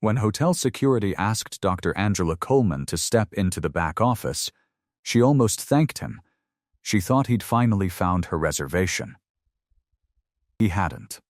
When hotel security asked Dr. Angela Coleman to step into the back office, she almost thanked him. She thought he'd finally found her reservation. He hadn't.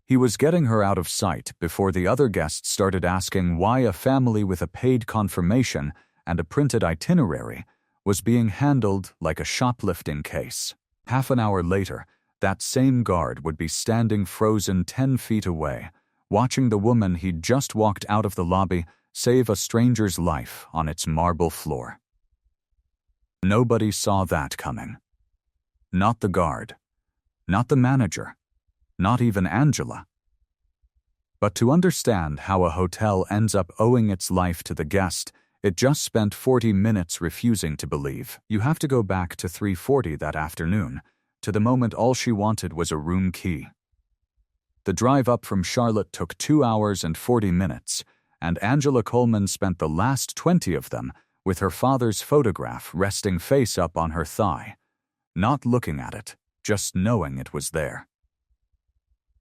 He was getting her out of sight before the other guests started asking why a family with a paid confirmation and a printed itinerary was being handled like a shoplifting case. Half an hour later, that same guard would be standing frozen 10 feet away, watching the woman he'd just walked out of the lobby save a stranger's life on its marble floor. Nobody saw that coming. Not the guard. Not the manager. Not even Angela. But to understand how a hotel ends up owing its life to the guest it just spent 40 minutes refusing to believe, you have to go back to 3:40 that afternoon, to the moment all she wanted was a room key. The drive up from Charlotte took 2 hours and 40 minutes, and Angela Coleman spent the last 20 of them with her father's photograph resting face up on her thigh, not looking at it, just knowing it was there.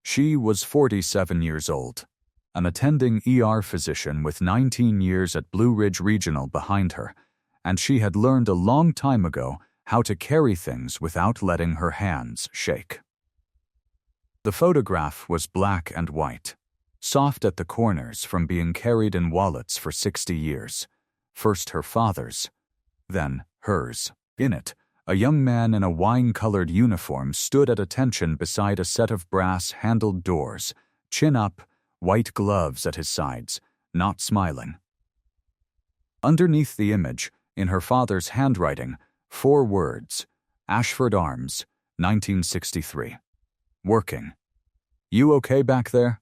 She was 47 years old, an attending ER physician with 19 years at Blue Ridge Regional behind her, and she had learned a long time ago how to carry things without letting her hands shake. The photograph was black and white, soft at the corners from being carried in wallets for 60 years, first her father's, then hers. In it, a young man in a wine-colored uniform stood at attention beside a set of brass-handled doors, chin up, white gloves at his sides, not smiling. Underneath the image, in her father's handwriting, 4 words: Ashford Arms, 1963. Working. You okay back there?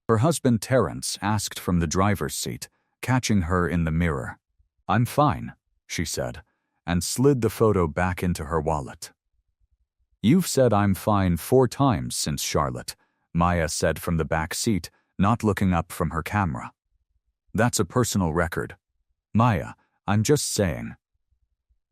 Her husband Terence asked from the driver's seat, catching her in the mirror. I'm fine, she said, and slid the photo back into her wallet. You've said I'm fine 4 times since Charlotte, Maya said from the back seat, not looking up from her camera. That's a personal record. Maya, I'm just saying.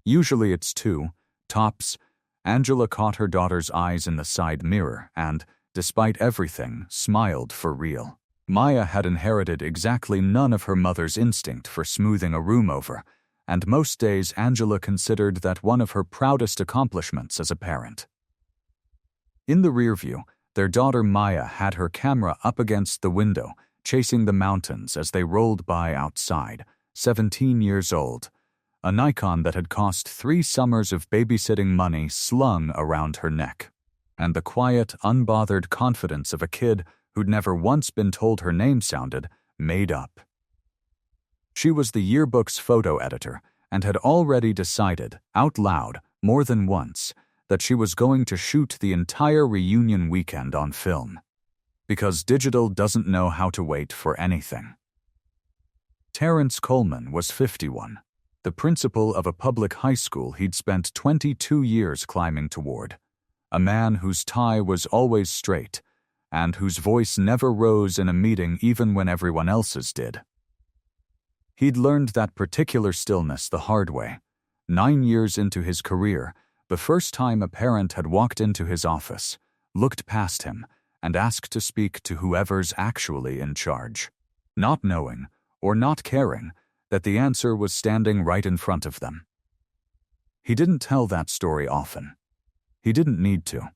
Usually it's 2, tops. Angela caught her daughter's eyes in the side mirror and, despite everything, smiled for real. Maya had inherited exactly none of her mother's instinct for smoothing a room over, and most days Angela considered that one of her proudest accomplishments as a parent. In the rear view, their daughter Maya had her camera up against the window, chasing the mountains as they rolled by outside, 17 years old, a Nikon that had cost 3 summers of babysitting money slung around her neck, and the quiet, unbothered confidence of a kid who'd never once been told her name sounded made up. She was the yearbook's photo editor and had already decided, out loud, more than once, that she was going to shoot the entire reunion weekend on film, because digital doesn't know how to wait for anything. Terence Coleman was 51, the principal of a public high school he'd spent 22 years climbing toward, a man whose tie was always straight, and whose voice never rose in a meeting even when everyone else's did. He'd learned that particular stillness the hard way, 9 years into his career, the first time a parent had walked into his office, looked past him, and asked to speak to whoever's actually in charge, not knowing, or not caring, that the answer was standing right in front of them. He didn't tell that story often. He didn't need to.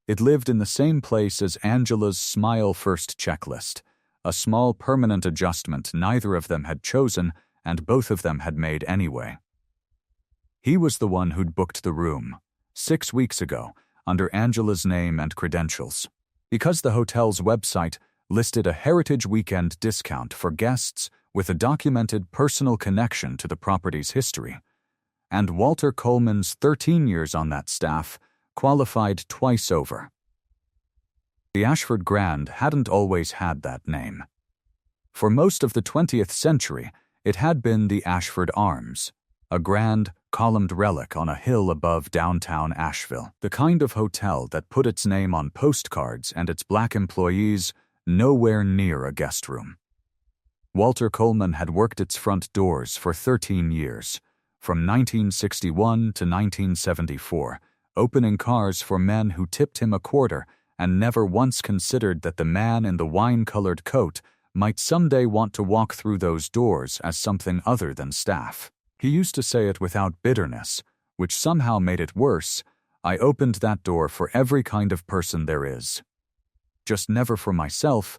It lived in the same place as Angela's Smile First checklist, a small permanent adjustment neither of them had chosen and both of them had made anyway. He was the one who'd booked the room, 6 weeks ago, under Angela's name and credentials, because the hotel's website listed a Heritage Weekend discount for guests with a documented personal connection to the property's history, and Walter Coleman's 13 years on that staff qualified twice over. The Ashford Grand hadn't always had that name. For most of the 20th century, it had been the Ashford Arms, a grand, columned relic on a hill above downtown Asheville, the kind of hotel that put its name on postcards and its black employees nowhere near a guest room. Walter Coleman had worked its front doors for 13 years, from 1961 to 1974, opening cars for men who tipped him a quarter and never once considered that the man in the wine-colored coat might someday want to walk through those doors as something other than staff. He used to say it without bitterness, which somehow made it worse. I opened that door for every kind of person there is. Just never for myself.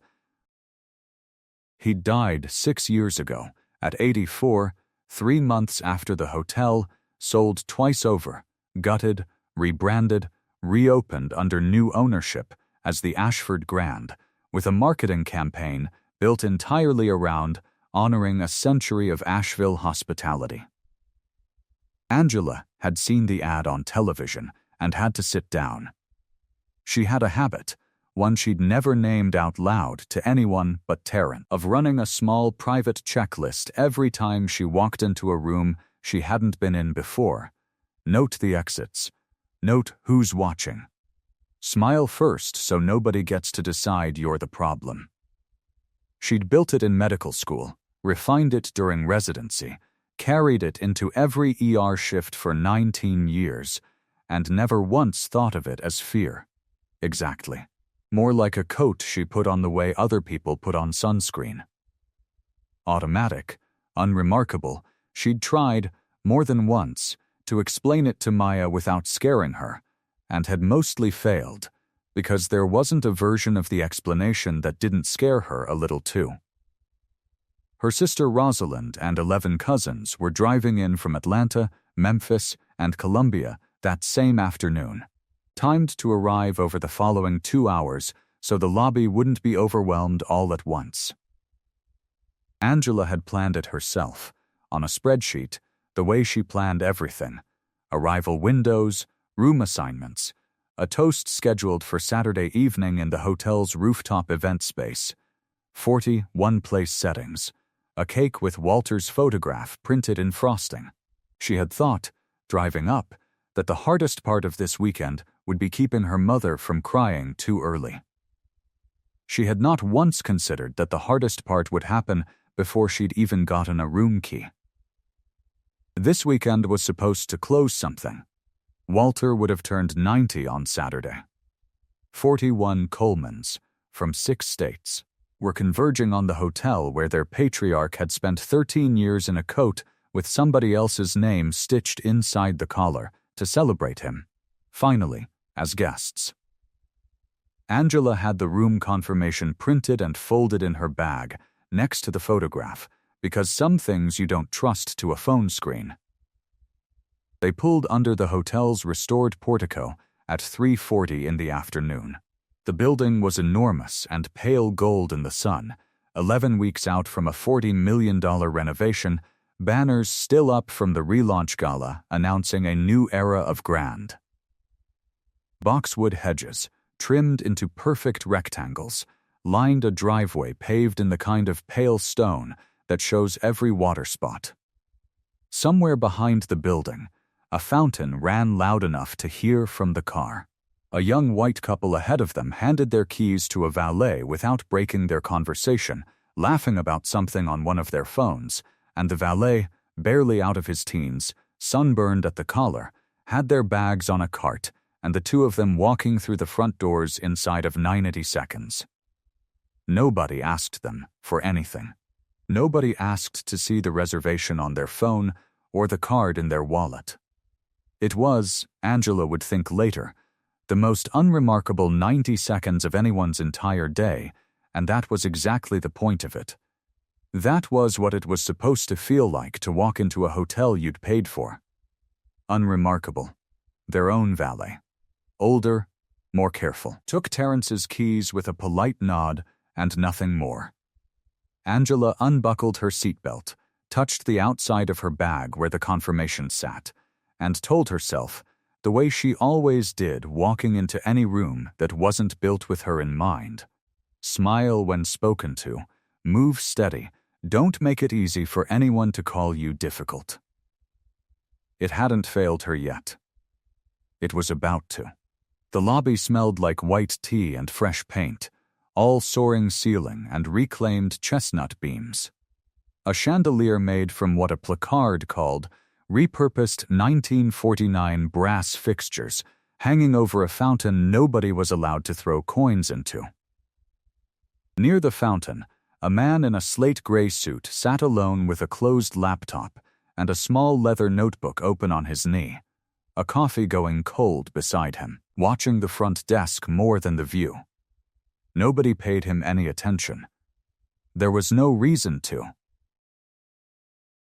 He died 6 years ago, at 84, 3 months after the hotel, sold twice over, gutted, rebranded, reopened under new ownership as the Ashford Grand, with a marketing campaign built entirely around honoring a century of Asheville hospitality. Angela had seen the ad on television and had to sit down. She had a habit, one she'd never named out loud to anyone but Tarrant, of running a small private checklist every time she walked into a room she hadn't been in before. Note the exits. Note who's watching. Smile first so nobody gets to decide you're the problem. She'd built it in medical school, refined it during residency, carried it into every ER shift for 19 years, and never once thought of it as fear. Exactly. More like a coat she put on the way other people put on sunscreen. Automatic, unremarkable, she'd tried, more than once, to explain it to Maya without scaring her, and had mostly failed, because there wasn't a version of the explanation that didn't scare her a little too. Her sister Rosalind and 11 cousins were driving in from Atlanta, Memphis, and Columbia that same afternoon, timed to arrive over the following 2 hours so the lobby wouldn't be overwhelmed all at once. Angela had planned it herself, on a spreadsheet, the way she planned everything: arrival windows, room assignments, a toast scheduled for Saturday evening in the hotel's rooftop event space, 40 one-place settings, a cake with Walter's photograph printed in frosting. She had thought, driving up, that the hardest part of this weekend would be keeping her mother from crying too early. She had not once considered that the hardest part would happen before she'd even gotten a room key. This weekend was supposed to close something. Walter would have turned 90 on Saturday. 41 Colemans, from 6 states, were converging on the hotel where their patriarch had spent 13 years in a coat with somebody else's name stitched inside the collar to celebrate him, finally, as guests. Angela had the room confirmation printed and folded in her bag, next to the photograph, because some things you don't trust to a phone screen. They pulled under the hotel's restored portico at 3:40 in the afternoon. The building was enormous and pale gold in the sun, 11 weeks out from a $40 million renovation, banners still up from the relaunch gala announcing a new era of grand. Boxwood hedges, trimmed into perfect rectangles, lined a driveway paved in the kind of pale stone that shows every water spot. Somewhere behind the building, a fountain ran loud enough to hear from the car. A young white couple ahead of them handed their keys to a valet without breaking their conversation, laughing about something on one of their phones, and the valet, barely out of his teens, sunburned at the collar, had their bags on a cart, and the two of them walking through the front doors inside of 90 seconds. Nobody asked them for anything. Nobody asked to see the reservation on their phone or the card in their wallet. It was, Angela would think later, the most unremarkable 90 seconds of anyone's entire day, and that was exactly the point of it. That was what it was supposed to feel like to walk into a hotel you'd paid for. Unremarkable. Their own valet. Older, more careful. Took Terrence's keys with a polite nod and nothing more. Angela unbuckled her seatbelt, touched the outside of her bag where the confirmation sat, and told herself, the way she always did walking into any room that wasn't built with her in mind: smile when spoken to, move steady, don't make it easy for anyone to call you difficult. It hadn't failed her yet. It was about to. The lobby smelled like white tea and fresh paint, all soaring ceiling and reclaimed chestnut beams. A chandelier made from what a placard called repurposed 1949 brass fixtures hanging over a fountain nobody was allowed to throw coins into. Near the fountain, a man in a slate-gray suit sat alone with a closed laptop and a small leather notebook open on his knee, a coffee going cold beside him, watching the front desk more than the view. Nobody paid him any attention. There was no reason to.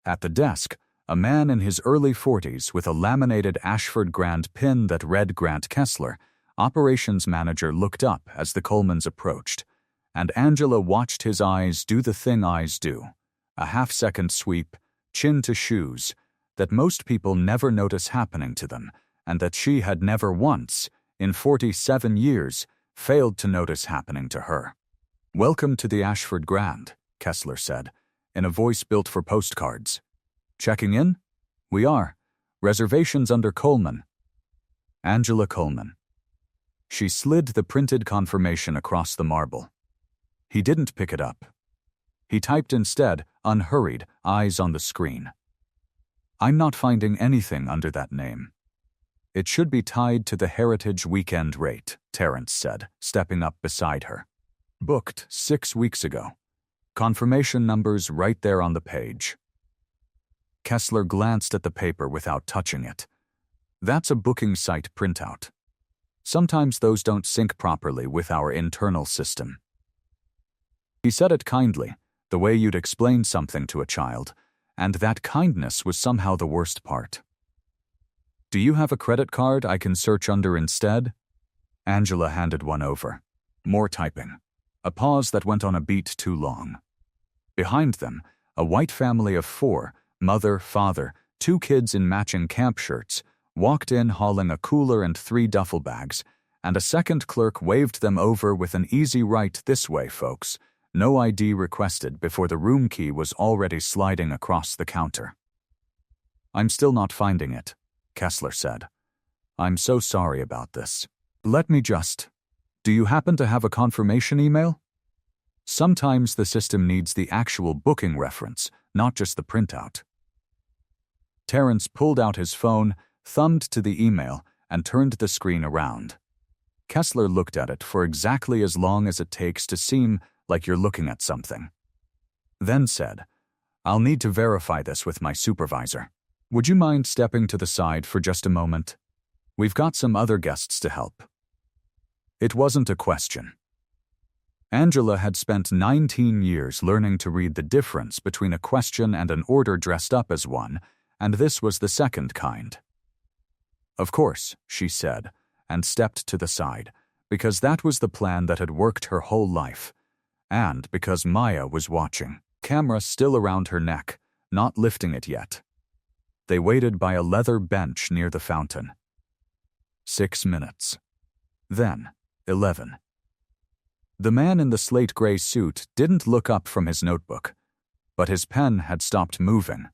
At the desk, a man in his early 40s with a laminated Ashford Grand pin that read Grant Kessler, operations manager, looked up as the Colemans approached, and Angela watched his eyes do the thing eyes do, a half-second sweep, chin to shoes, that most people never notice happening to them, and that she had never once, in 47 years, failed to notice happening to her. "Welcome to the Ashford Grand," Kessler said, in a voice built for postcards. "Checking in? We are. Reservations under Coleman." Angela Coleman. She slid the printed confirmation across the marble. He didn't pick it up. He typed instead, unhurried, eyes on the screen. "I'm not finding anything under that name." "It should be tied to the Heritage Weekend rate," Terrence said, stepping up beside her. "Booked 6 weeks ago. Confirmation numbers right there on the page." Kessler glanced at the paper without touching it. "That's a booking site printout. Sometimes those don't sync properly with our internal system." He said it kindly, the way you'd explain something to a child, and that kindness was somehow the worst part. "Do you have a credit card I can search under instead?" Angela handed one over. More typing. A pause that went on a beat too long. Behind them, a white family of 4, mother, father, 2 kids in matching camp shirts, walked in hauling a cooler and 3 duffel bags, and a second clerk waved them over with an easy "right this way, folks," no ID requested before the room key was already sliding across the counter. "I'm still not finding it," Kessler said. "I'm so sorry about this. Let me just... Do you happen to have a confirmation email? Sometimes the system needs the actual booking reference, not just the printout." Terrence pulled out his phone, thumbed to the email, and turned the screen around. Kessler looked at it for exactly as long as it takes to seem like you're looking at something. Then said, "I'll need to verify this with my supervisor. Would you mind stepping to the side for just a moment? We've got some other guests to help." It wasn't a question. Angela had spent 19 years learning to read the difference between a question and an order dressed up as one, and this was the second kind. "Of course," she said, and stepped to the side, because that was the plan that had worked her whole life, and because Maya was watching, camera still around her neck, not lifting it yet. They waited by a leather bench near the fountain. 6 minutes. Then, 11. The man in the slate-gray suit didn't look up from his notebook, but his pen had stopped moving.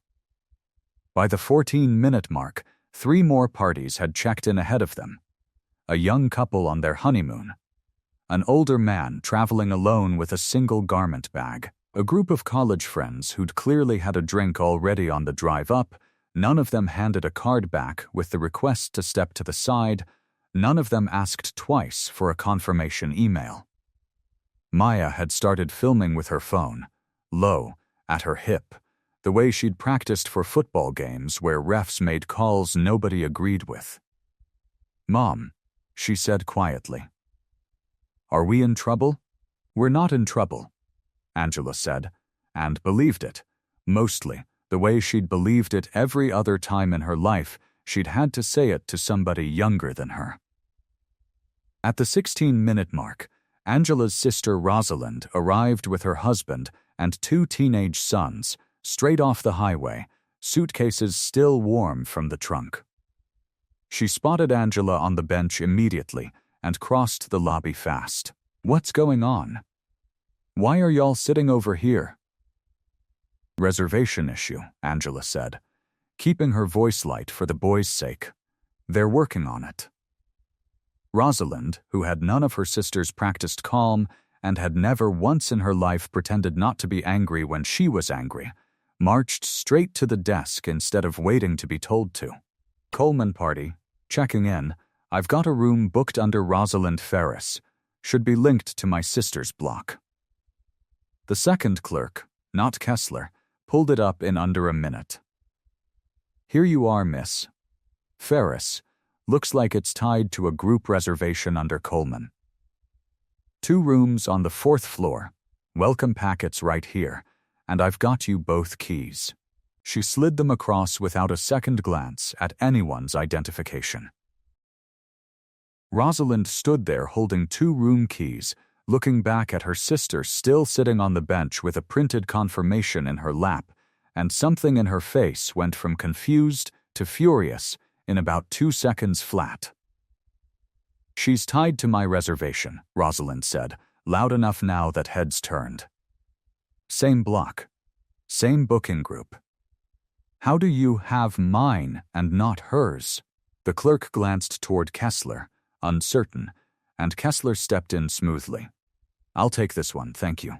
By the 14-minute mark, 3 more parties had checked in ahead of them. A young couple on their honeymoon. An older man traveling alone with a single garment bag. A group of college friends who'd clearly had a drink already on the drive up. None of them handed a card back with the request to step to the side. None of them asked twice for a confirmation email. Maya had started filming with her phone, low, at her hip, the way she'd practiced for football games where refs made calls nobody agreed with. "Mom," she said quietly. "Are we in trouble?" "We're not in trouble," Angela said, and believed it, mostly the way she'd believed it every other time in her life she'd had to say it to somebody younger than her. At the 16-minute mark, Angela's sister Rosalind arrived with her husband and 2 teenage sons, straight off the highway, suitcases still warm from the trunk. She spotted Angela on the bench immediately and crossed the lobby fast. "What's going on? Why are y'all sitting over here?" "Reservation issue," Angela said, keeping her voice light for the boys' sake. "They're working on it." Rosalind, who had none of her sisters practiced calm and had never once in her life pretended not to be angry when she was angry, marched straight to the desk instead of waiting to be told to. "Coleman party, checking in, I've got a room booked under Rosalind Ferris. Should be linked to my sister's block. The second clerk, not Kessler, pulled it up in under a minute. Here you are, Miss Ferris. Looks like it's tied to a group reservation under Coleman. 2 rooms on the 4th floor. Welcome packets right here, and I've got you both keys. She slid them across without a second glance at anyone's identification. Rosalind stood there holding 2 room keys, looking back at her sister still sitting on the bench with a printed confirmation in her lap, and something in her face went from confused to furious in about 2 seconds flat. She's tied to my reservation, Rosalind said, loud enough now that heads turned. Same block. Same booking group. How do you have mine and not hers? The clerk glanced toward Kessler, uncertain, and Kessler stepped in smoothly. I'll take this one, thank you.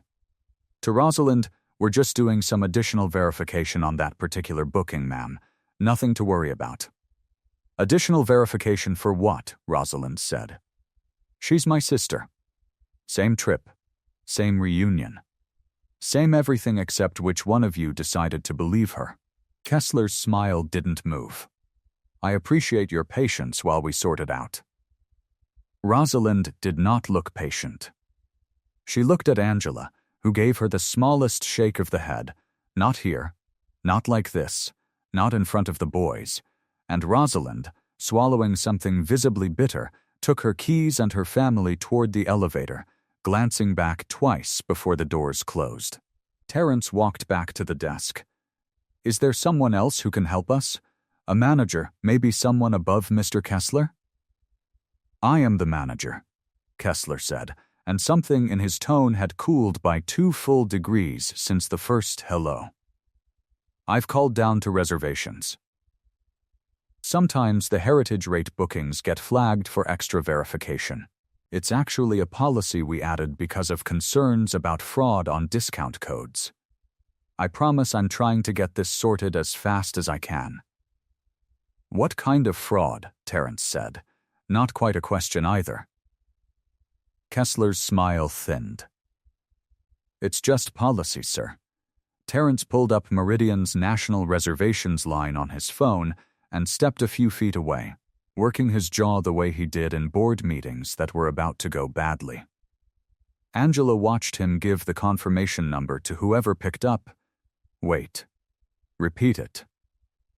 To Rosalind, we're just doing some additional verification on that particular booking, ma'am. Nothing to worry about. Additional verification for what? Rosalind said. She's my sister. Same trip. Same reunion. Same everything except which one of you decided to believe her. Kessler's smile didn't move. I appreciate your patience while we sort it out. Rosalind did not look patient. She looked at Angela, who gave her the smallest shake of the head. Not here. Not like this. Not in front of the boys. And Rosalind, swallowing something visibly bitter, took her keys and her family toward the elevator, glancing back twice before the doors closed. Terence walked back to the desk. Is there someone else who can help us? A manager, maybe someone above Mr. Kessler? I am the manager, Kessler said, and something in his tone had cooled by 2 full degrees since the first hello. I've called down to reservations. Sometimes the heritage rate bookings get flagged for extra verification. It's actually a policy we added because of concerns about fraud on discount codes. I promise I'm trying to get this sorted as fast as I can. What kind of fraud? Terence said. Not quite a question either. Kessler's smile thinned. It's just policy, sir. Terence pulled up Meridian's National Reservations line on his phone and stepped a few feet away, working his jaw the way he did in board meetings that were about to go badly. Angela watched him give the confirmation number to whoever picked up. Wait. Repeat it.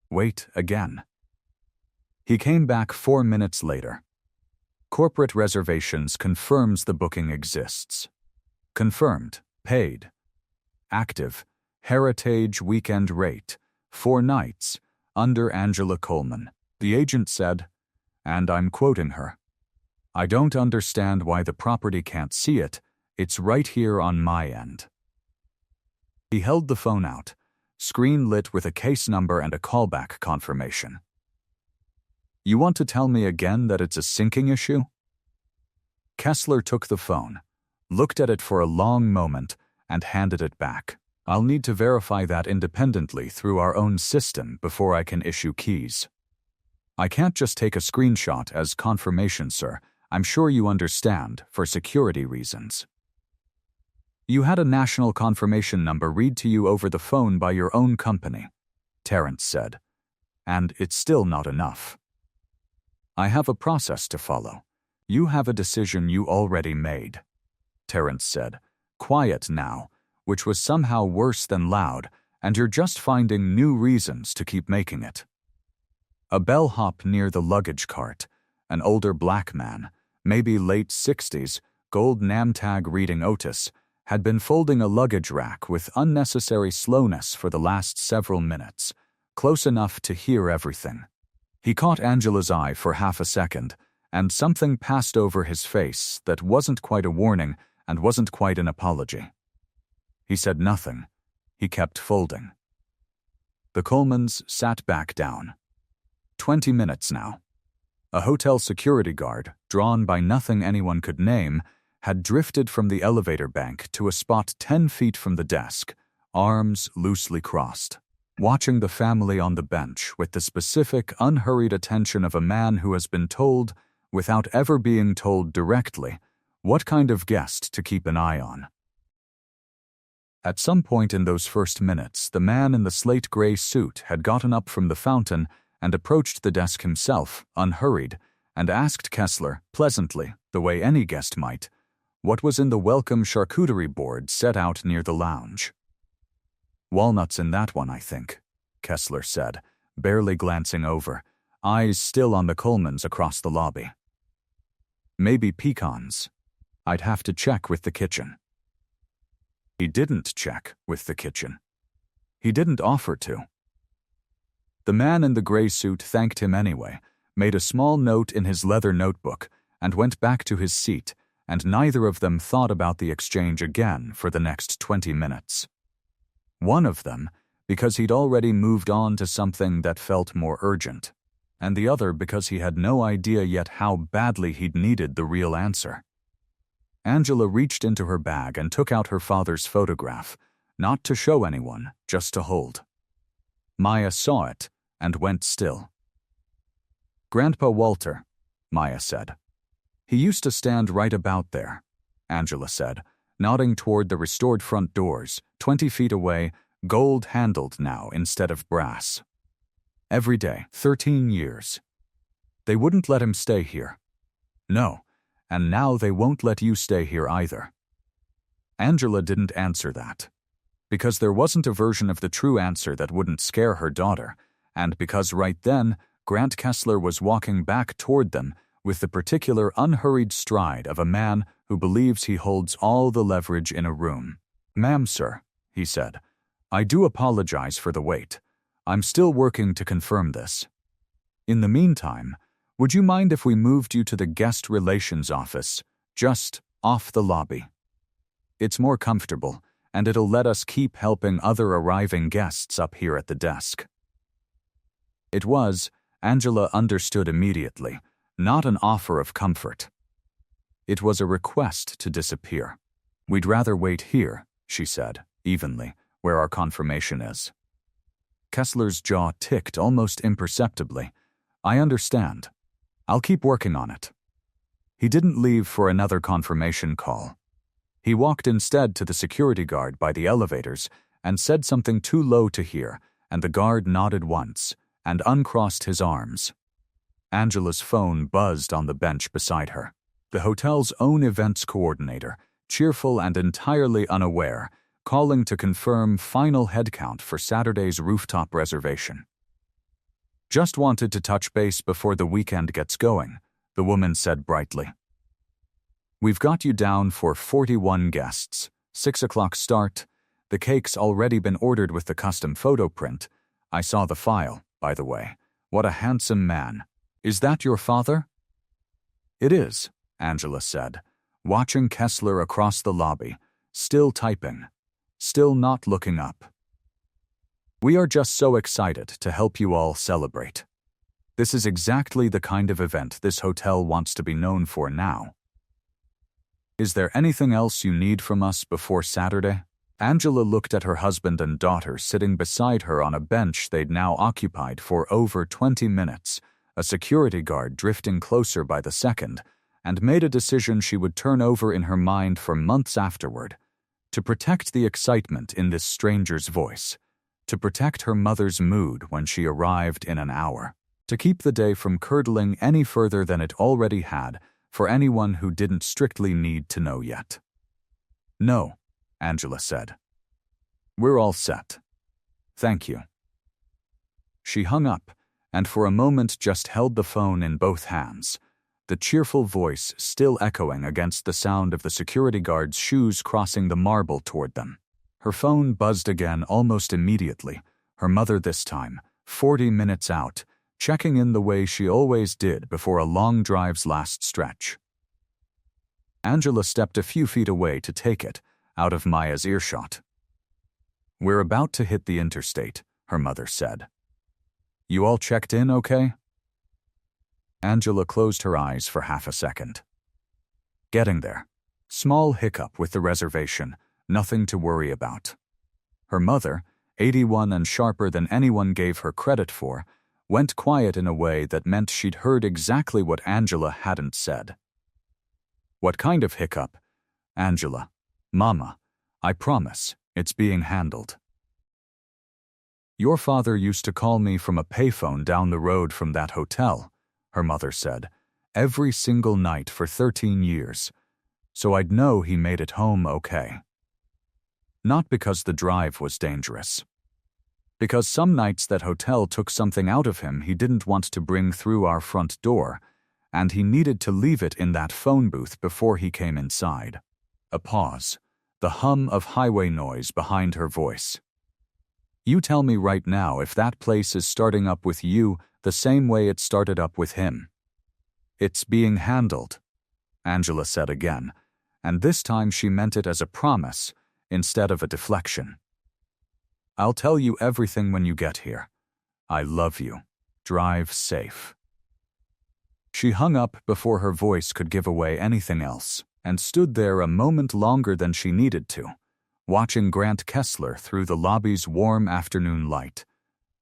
Wait again. He came back 4 minutes later. Corporate reservations confirms the booking exists. Confirmed. Paid. Active. Heritage weekend rate. 4 nights. Under Angela Coleman. The agent said, and I'm quoting her, I don't understand why the property can't see it. It's right here on my end. He held the phone out, screen lit with a case number and a callback confirmation. You want to tell me again that it's a syncing issue? Kessler took the phone, looked at it for a long moment, and handed it back. I'll need to verify that independently through our own system before I can issue keys. I can't just take a screenshot as confirmation, sir. I'm sure you understand, for security reasons. You had a national confirmation number read to you over the phone by your own company, Terence said, and it's still not enough. I have a process to follow. You have a decision you already made, Terence said, quiet now, which was somehow worse than loud, and you're just finding new reasons to keep making it. A bellhop near the luggage cart, an older black man, maybe late 60s, gold name tag reading Otis, had been folding a luggage rack with unnecessary slowness for the last several minutes, close enough to hear everything. He caught Angela's eye for half a second, and something passed over his face that wasn't quite a warning and wasn't quite an apology. He said nothing. He kept folding. The Colemans sat back down. 20 minutes now. A hotel security guard, drawn by nothing anyone could name, had drifted from the elevator bank to a spot 10 feet from the desk, arms loosely crossed, watching the family on the bench with the specific, unhurried attention of a man who has been told without ever being told directly what kind of guest to keep an eye on. At some point in those first minutes, the man in the slate-gray suit had gotten up from the fountain and approached the desk himself, unhurried, and asked Kessler, pleasantly, the way any guest might, what was in the welcome charcuterie board set out near the lounge. "Walnuts in that one, I think," Kessler said, barely glancing over, eyes still on the Colemans across the lobby. "Maybe pecans. I'd have to check with the kitchen." He didn't check with the kitchen. He didn't offer to. The man in the gray suit thanked him anyway, made a small note in his leather notebook, and went back to his seat, and neither of them thought about the exchange again for the next 20 minutes. One of them, because he'd already moved on to something that felt more urgent, and the other because he had no idea yet how badly he'd needed the real answer. Angela reached into her bag and took out her father's photograph, not to show anyone, just to hold. Maya saw it and went still. "Grandpa Walter," Maya said. "He used to stand right about there," Angela said, nodding toward the restored front doors, 20 feet away, gold-handled now instead of brass. "Every day, 13 years. They wouldn't let him stay here. No, and now they won't let you stay here either." Angela didn't answer that, because there wasn't a version of the true answer that wouldn't scare her daughter, and because right then, Grant Kessler was walking back toward them with the particular unhurried stride of a man who believes he holds all the leverage in a room. "Ma'am, sir," he said, "I do apologize for the wait. I'm still working to confirm this. In the meantime, would you mind if we moved you to the guest relations office, just off the lobby? It's more comfortable, and it'll let us keep helping other arriving guests up here at the desk." It was, Angela understood immediately, not an offer of comfort. It was a request to disappear. "We'd rather wait here," she said, evenly, "where our confirmation is." Kessler's jaw ticked almost imperceptibly. "I understand. I'll keep working on it." He didn't leave for another confirmation call. He walked instead to the security guard by the elevators and said something too low to hear, and the guard nodded once and uncrossed his arms. Angela's phone buzzed on the bench beside her. The hotel's own events coordinator, cheerful and entirely unaware, calling to confirm final headcount for Saturday's rooftop reservation. "Just wanted to touch base before the weekend gets going," the woman said brightly. "We've got you down for 41 guests, 6 o'clock start. The cake's already been ordered with the custom photo print. I saw the file, by the way. What a handsome man. Is that your father?" "It is," Angela said, watching Kessler across the lobby, still typing, still not looking up. "We are just so excited to help you all celebrate. This is exactly the kind of event this hotel wants to be known for now. Is there anything else you need from us before Saturday?" Angela looked at her husband and daughter sitting beside her on a bench they'd now occupied for over 20 minutes, a security guard drifting closer by the second, and made a decision she would turn over in her mind for months afterward. To protect the excitement in this stranger's voice, to protect her mother's mood when she arrived in an hour, to keep the day from curdling any further than it already had for anyone who didn't strictly need to know yet. "No," Angela said. "We're all set. Thank you." She hung up and for a moment just held the phone in both hands, the cheerful voice still echoing against the sound of the security guard's shoes crossing the marble toward them. Her phone buzzed again almost immediately, her mother this time, 40 minutes out, checking in the way she always did before a long drive's last stretch. Angela stepped a few feet away to take it, out of Maya's earshot. "We're about to hit the interstate," her mother said. "You all checked in okay?" Angela closed her eyes for half a second. Getting there. Small hiccup with the reservation, nothing to worry about. Her mother, 81 and sharper than anyone gave her credit for, went quiet in a way that meant she'd heard exactly what Angela hadn't said. "What kind of hiccup?" "Angela. Mama. I promise, it's being handled." "Your father used to call me from a payphone down the road from that hotel," her mother said, "every single night for 13 years, so I'd know he made it home okay. Not because the drive was dangerous. Because some nights that hotel took something out of him he didn't want to bring through our front door, and he needed to leave it in that phone booth before he came inside." A pause, the hum of highway noise behind her voice. "You tell me right now if that place is starting up with you the same way it started up with him." "It's being handled," Angela said again, and this time she meant it as a promise instead of a deflection. "I'll tell you everything when you get here. I love you. Drive safe." She hung up before her voice could give away anything else, and stood there a moment longer than she needed to, watching Grant Kessler through the lobby's warm afternoon light,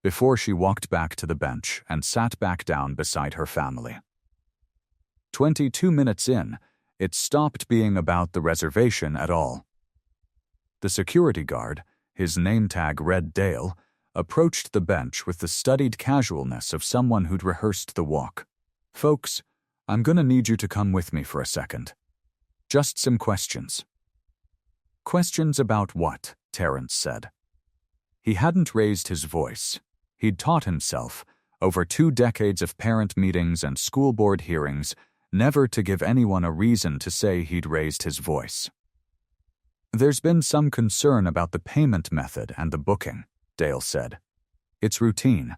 before she walked back to the bench and sat back down beside her family. 22 minutes in, it stopped being about the reservation at all. The security guard, his name tag read Dale, approached the bench with the studied casualness of someone who'd rehearsed the walk. "Folks, I'm gonna need you to come with me for a second. Just some questions." "Questions about what?" Terrence said. He hadn't raised his voice. He'd taught himself, over 2 decades of parent meetings and school board hearings, never to give anyone a reason to say he'd raised his voice. "There's been some concern about the payment method and the booking," Dale said. "It's routine.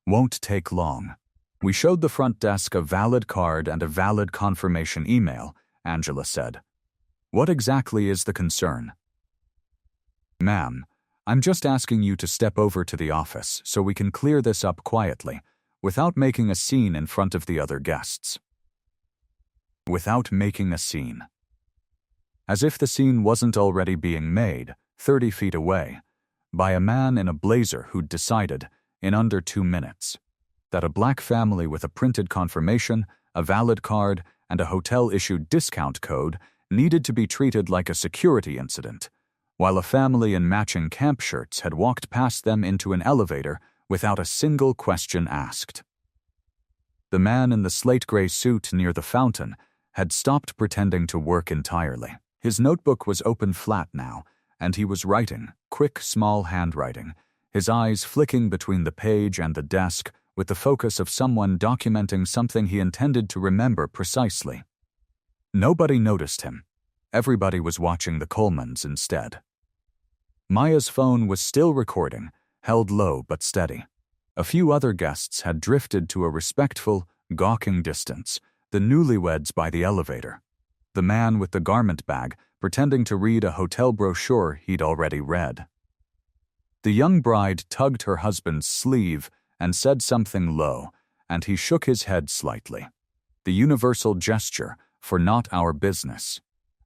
Won't take long. We showed the front desk a valid card and a valid confirmation email," Angela said. "What exactly is the concern?" "Ma'am, I'm just asking you to step over to the office so we can clear this up quietly, without making a scene in front of the other guests." Without making a scene. As if the scene wasn't already being made, 30 feet away, by a man in a blazer who'd decided, in under 2 minutes, that a black family with a printed confirmation, a valid card, and a hotel-issued discount code needed to be treated like a security incident, while a family in matching camp shirts had walked past them into an elevator without a single question asked. The man in the slate-gray suit near the fountain had stopped pretending to work entirely. His notebook was open flat now, and he was writing, quick, small handwriting, his eyes flicking between the page and the desk with the focus of someone documenting something he intended to remember precisely. Nobody noticed him. Everybody was watching the Colemans instead. Maya's phone was still recording, held low but steady. A few other guests had drifted to a respectful, gawking distance, the newlyweds by the elevator. The man with the garment bag pretending to read a hotel brochure he'd already read. The young bride tugged her husband's sleeve and said something low, and he shook his head slightly. The universal gesture for "not our business."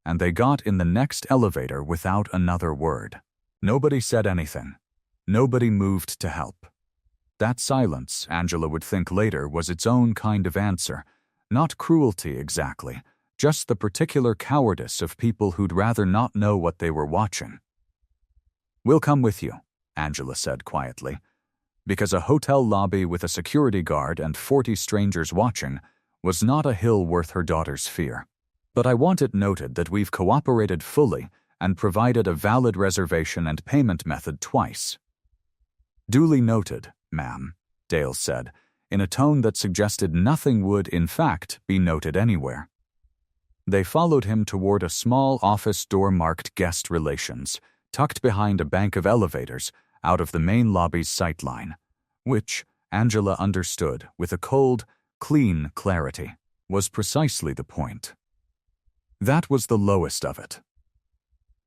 And they got in the next elevator without another word. Nobody said anything. Nobody moved to help. That silence, Angela would think later, was its own kind of answer. Not cruelty exactly, just the particular cowardice of people who'd rather not know what they were watching. "We'll come with you," Angela said quietly, because a hotel lobby with a security guard and 40 strangers watching was not a hill worth her daughter's fear. "But I want it noted that we've cooperated fully and provided a valid reservation and payment method twice." "Duly noted, ma'am," Dale said, in a tone that suggested nothing would, in fact, be noted anywhere. They followed him toward a small office door marked Guest Relations, tucked behind a bank of elevators out of the main lobby's sightline, which, Angela understood with a cold, clean clarity, was precisely the point. That was the lowest of it.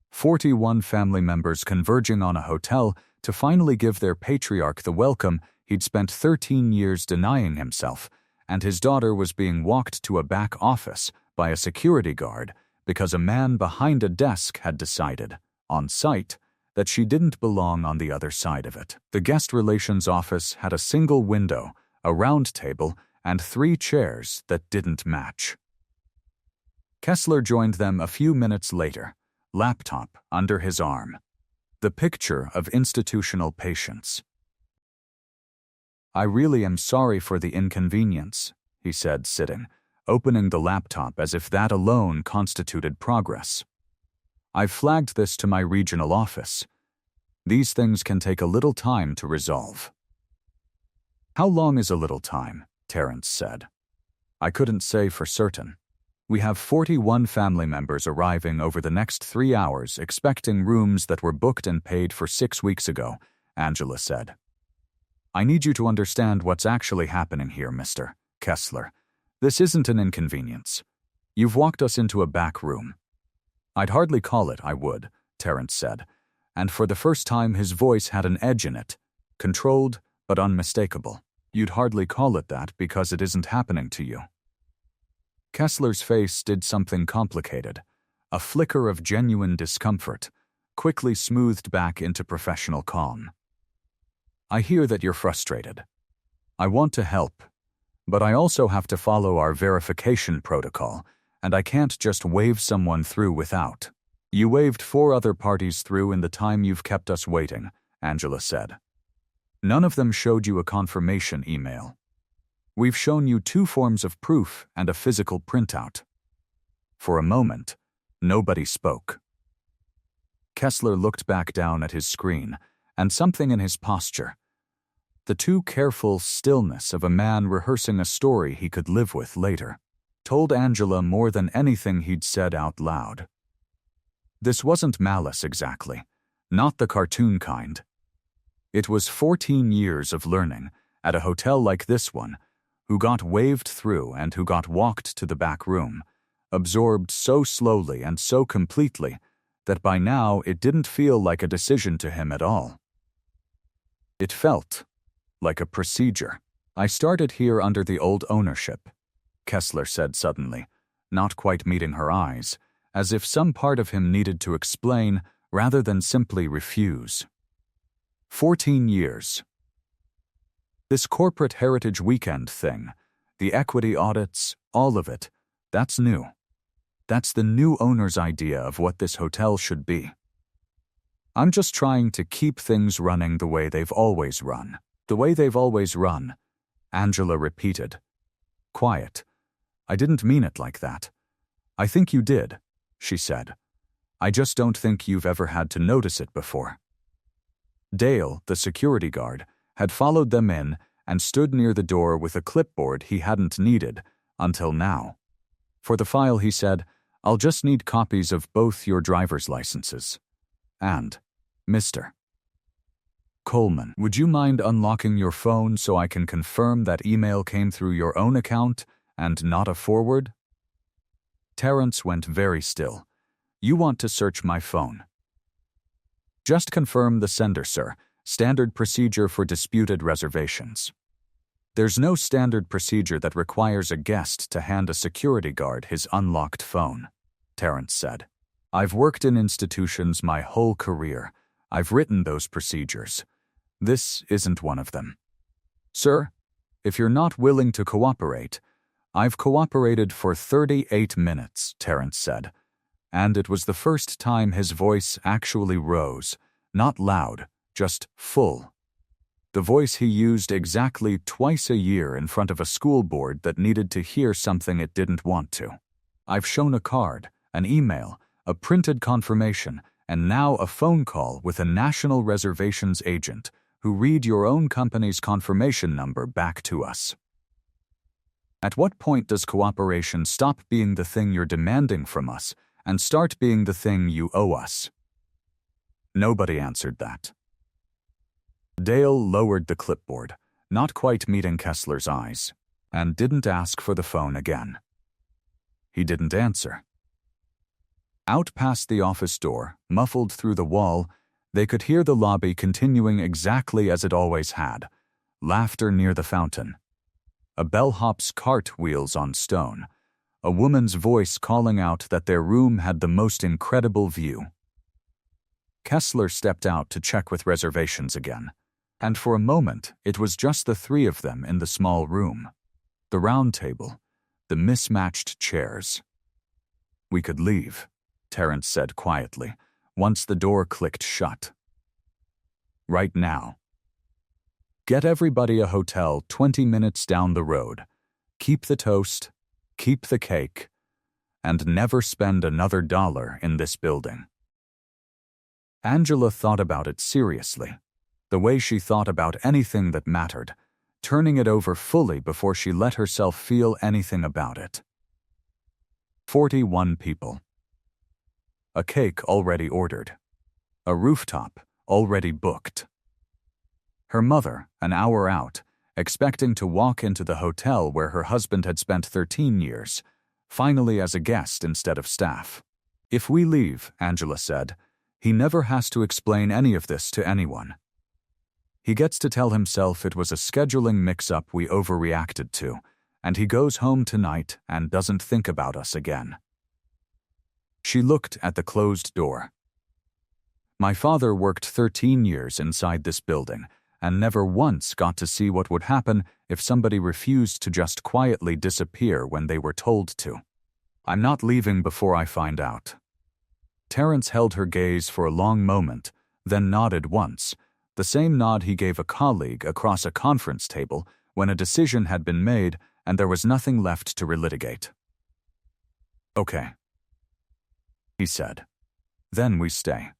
41 family members converging on a hotel to finally give their patriarch the welcome he'd spent 13 years denying himself, and his daughter was being walked to a back office by a security guard because a man behind a desk had decided, on sight, that she didn't belong on the other side of it. The guest relations office had a single window, a round table, and 3 chairs that didn't match. Kessler joined them a few minutes later, laptop under his arm. The picture of institutional patience. "I really am sorry for the inconvenience," he said, sitting, opening the laptop as if that alone constituted progress. "I've flagged this to my regional office. These things can take a little time to resolve." "How long is a little time?" Terrence said. "I couldn't say for certain. We have 41 family members arriving over the next 3 hours, expecting rooms that were booked and paid for 6 weeks ago," Angela said. "I need you to understand what's actually happening here, Mr. Kessler. This isn't an inconvenience. You've walked us into a back room." "I'd hardly call it, I would," Terrence said, and for the first time his voice had an edge in it, controlled but unmistakable. "You'd hardly call it that because it isn't happening to you." Kessler's face did something complicated, a flicker of genuine discomfort, quickly smoothed back into professional calm. "I hear that you're frustrated. I want to help, but I also have to follow our verification protocol, and I can't just wave someone through without." "You waved 4 other parties through in the time you've kept us waiting," Angela said. "None of them showed you a confirmation email. We've shown you 2 forms of proof and a physical printout." For a moment, nobody spoke. Kessler looked back down at his screen, and something in his posture, the too careful stillness of a man rehearsing a story he could live with later, told Angela more than anything he'd said out loud. This wasn't malice exactly, not the cartoon kind. It was 14 years of learning, at a hotel like this one, who got waved through and who got walked to the back room, absorbed so slowly and so completely that by now it didn't feel like a decision to him at all. It felt like a procedure. "I started here under the old ownership," Kessler said suddenly, not quite meeting her eyes, as if some part of him needed to explain rather than simply refuse. 14 years. This corporate heritage weekend thing, the equity audits, all of it, that's new. That's the new owner's idea of what this hotel should be. "I'm just trying to keep things running the way they've always run." "The way they've always run," Angela repeated. Quiet. "I didn't mean it like that." "I think you did," she said. "I just don't think you've ever had to notice it before." Dale, the security guard, had followed them in and stood near the door with a clipboard he hadn't needed until now. "For the file," he said, "I'll just need copies of both your driver's licenses. And, Mr. Coleman, would you mind unlocking your phone so I can confirm that email came through your own account and not a forward?" Terrence went very still. "You want to search my phone?" "Just confirm the sender, sir. Standard procedure for disputed reservations." "There's no standard procedure that requires a guest to hand a security guard his unlocked phone," Terrence said. "I've worked in institutions my whole career. I've written those procedures. This isn't one of them." "Sir, if you're not willing to cooperate—" "I've cooperated for 38 minutes, Terrence said, and it was the first time his voice actually rose, not loud, just full. The voice he used exactly twice a year in front of a school board that needed to hear something it didn't want to. "I've shown a card, an email, a printed confirmation, and now a phone call with a national reservations agent who read your own company's confirmation number back to us. At what point does cooperation stop being the thing you're demanding from us and start being the thing you owe us?" Nobody answered that. Dale lowered the clipboard, not quite meeting Kessler's eyes, and didn't ask for the phone again. He didn't answer. Out past the office door, muffled through the wall, they could hear the lobby continuing exactly as it always had, laughter near the fountain. A bellhop's cart wheels on stone, a woman's voice calling out that their room had the most incredible view. Kessler stepped out to check with reservations again. And for a moment, it was just the three of them in the small room. The round table, the mismatched chairs. "We could leave," Terrence said quietly, once the door clicked shut. "Right now. Get everybody a hotel 20 minutes down the road. Keep the toast, keep the cake, and never spend another dollar in this building." Angela thought about it seriously, the way she thought about anything that mattered, turning it over fully before she let herself feel anything about it. 41 people. A cake already ordered. A rooftop already booked. Her mother, an hour out, expecting to walk into the hotel where her husband had spent 13 years, finally as a guest instead of staff. "If we leave," Angela said, "he never has to explain any of this to anyone. He gets to tell himself it was a scheduling mix-up we overreacted to, and he goes home tonight and doesn't think about us again." She looked at the closed door. "My father worked 13 years inside this building and never once got to see what would happen if somebody refused to just quietly disappear when they were told to. I'm not leaving before I find out." Terrence held her gaze for a long moment, then nodded once, the same nod he gave a colleague across a conference table when a decision had been made and there was nothing left to relitigate. "Okay," he said. "Then we stay.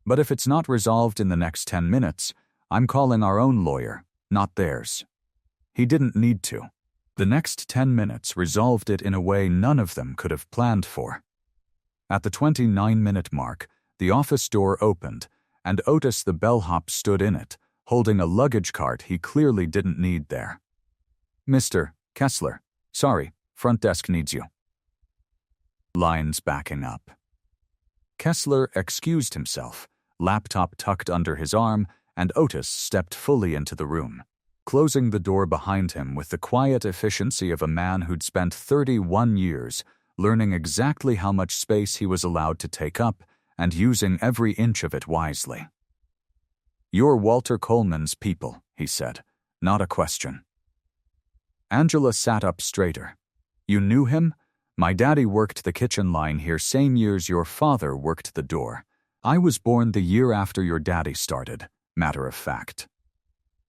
But if it's not resolved in the next 10 minutes, I'm calling our own lawyer, not theirs." He didn't need to. The next 10 minutes resolved it in a way none of them could have planned for. At the 29-minute mark, the office door opened, and Otis the bellhop stood in it, holding a luggage cart he clearly didn't need there. "Mr. Kessler, sorry, front desk needs you." Lines backing up. Kessler excused himself, laptop tucked under his arm, and Otis stepped fully into the room, closing the door behind him with the quiet efficiency of a man who'd spent 31 years learning exactly how much space he was allowed to take up and using every inch of it wisely. "You're Walter Coleman's people," he said, "not a question." Angela sat up straighter. "You knew him? My daddy worked the kitchen line here same years your father worked the door. I was born the year after your daddy started, matter of fact.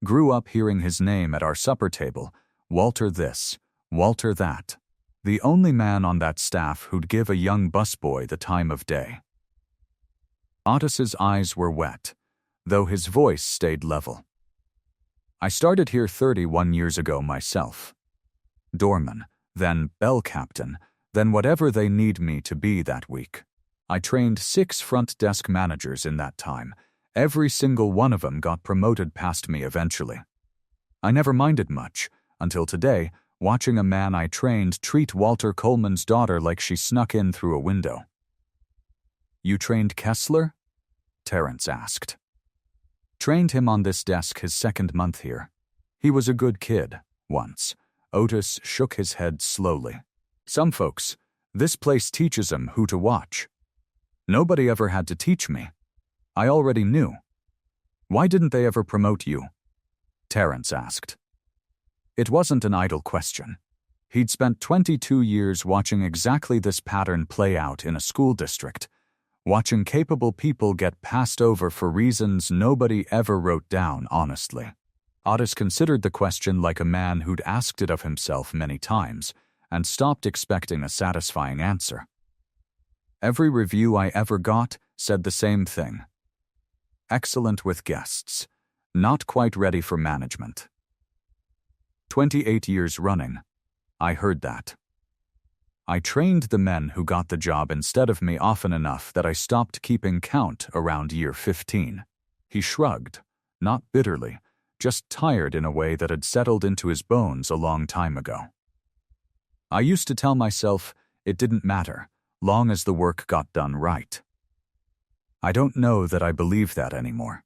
Grew up hearing his name at our supper table, Walter this, Walter that. The only man on that staff who'd give a young busboy the time of day." Otis's eyes were wet, though his voice stayed level. "I started here 31 years ago myself. Doorman, then bell captain, then whatever they need me to be that week. I trained 6 front desk managers in that time. Every single one of them got promoted past me eventually. I never minded much, until today, watching a man I trained treat Walter Coleman's daughter like she snuck in through a window." "You trained Kessler?" Terrence asked. "Trained him on this desk his 2nd month here. He was a good kid, once." Otis shook his head slowly. "Some folks, this place teaches them who to watch. Nobody ever had to teach me. I already knew." "Why didn't they ever promote you?" Terrence asked. It wasn't an idle question. He'd spent 22 years watching exactly this pattern play out in a school district, watching capable people get passed over for reasons nobody ever wrote down honestly. Otis considered the question like a man who'd asked it of himself many times and stopped expecting a satisfying answer. "Every review I ever got said the same thing. Excellent with guests, not quite ready for management. 28 years running, I heard that. I trained the men who got the job instead of me often enough that I stopped keeping count around year 15. He shrugged, not bitterly, just tired in a way that had settled into his bones a long time ago. I used to tell myself it didn't matter, long as the work got done right. I don't know that I believe that anymore.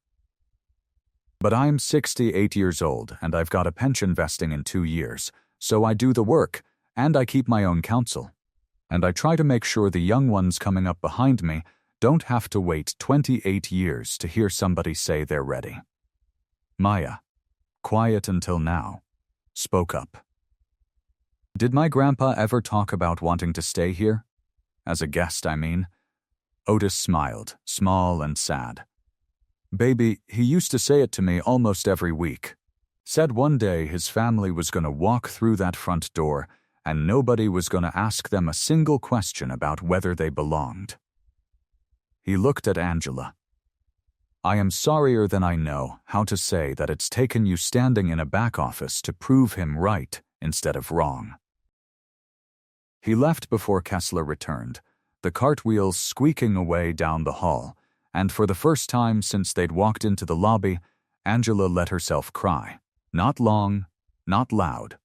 But I'm 68 years old and I've got a pension vesting in 2 years, so I do the work and I keep my own counsel. And I try to make sure the young ones coming up behind me don't have to wait 28 years to hear somebody say they're ready. Maya, quiet until now, spoke up. Did my grandpa ever talk about wanting to stay here? As a guest, I mean. Otis smiled, small and sad. Baby, he used to say it to me almost every week. Said one day his family was going to walk through that front door and nobody was going to ask them a single question about whether they belonged. He looked at Angela. I am sorrier than I know how to say that it's taken you standing in a back office to prove him right instead of wrong. He left before Kessler returned, the cartwheels squeaking away down the hall, and for the first time since they'd walked into the lobby, Angela let herself cry. Not long, not loud.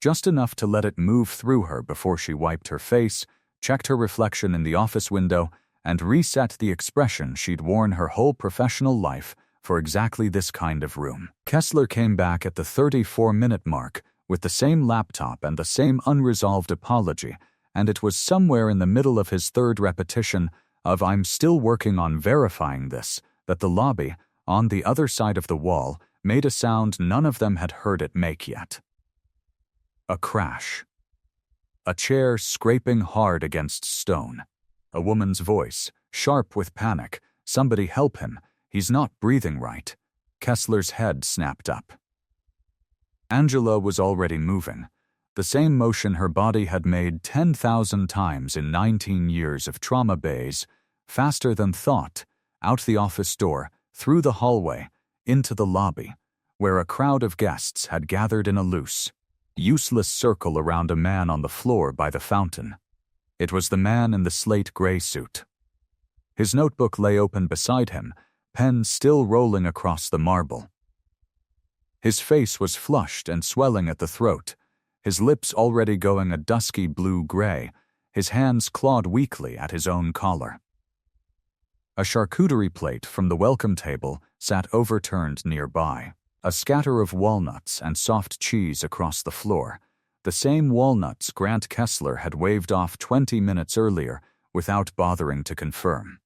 Just enough to let it move through her before she wiped her face, checked her reflection in the office window, and reset the expression she'd worn her whole professional life for exactly this kind of room. Kessler came back at the 34-minute mark with the same laptop and the same unresolved apology, and it was somewhere in the middle of his third repetition of "I'm still working on verifying this" that the lobby, on the other side of the wall, made a sound none of them had heard it make yet. A crash. A chair scraping hard against stone. A woman's voice, sharp with panic. Somebody help him. He's not breathing right. Kessler's head snapped up. Angela was already moving, the same motion her body had made 10,000 times in 19 years of trauma bays, faster than thought, out the office door, through the hallway, into the lobby, where a crowd of guests had gathered in a loose, useless circle around a man on the floor by the fountain. It was the man in the slate gray suit. His notebook lay open beside him, pen still rolling across the marble. His face was flushed and swelling at the throat, his lips already going a dusky blue-gray, his hands clawed weakly at his own collar. A charcuterie plate from the welcome table sat overturned nearby, a scatter of walnuts and soft cheese across the floor, the same walnuts Grant Kessler had waved off 20 minutes earlier without bothering to confirm.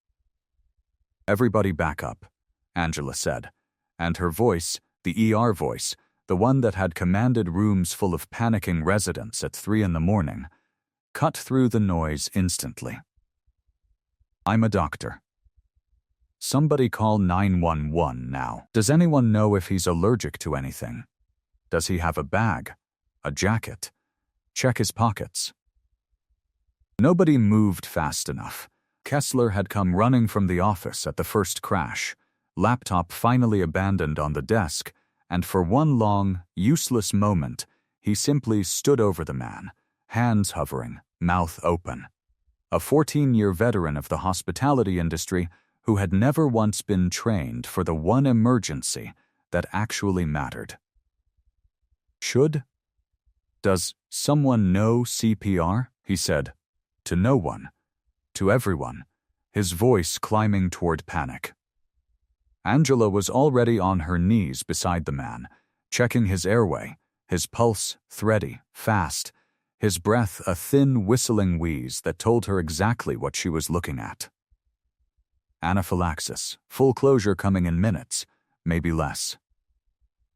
Everybody back up, Angela said, and her voice, the ER voice, the one that had commanded rooms full of panicking residents at 3 a.m, cut through the noise instantly. I'm a doctor. Somebody call 911 now. Does anyone know if he's allergic to anything? Does he have a bag? A jacket? Check his pockets. Nobody moved fast enough. Kessler had come running from the office at the first crash, laptop finally abandoned on the desk, and for one long, useless moment, he simply stood over the man, hands hovering, mouth open. A 14-year veteran of the hospitality industry who had never once been trained for the one emergency that actually mattered. Does someone know CPR? He said. To no one. To everyone, his voice climbing toward panic. Angela was already on her knees beside the man, checking his airway, his pulse thready, fast, his breath a thin whistling wheeze that told her exactly what she was looking at. Anaphylaxis, full closure coming in minutes, maybe less.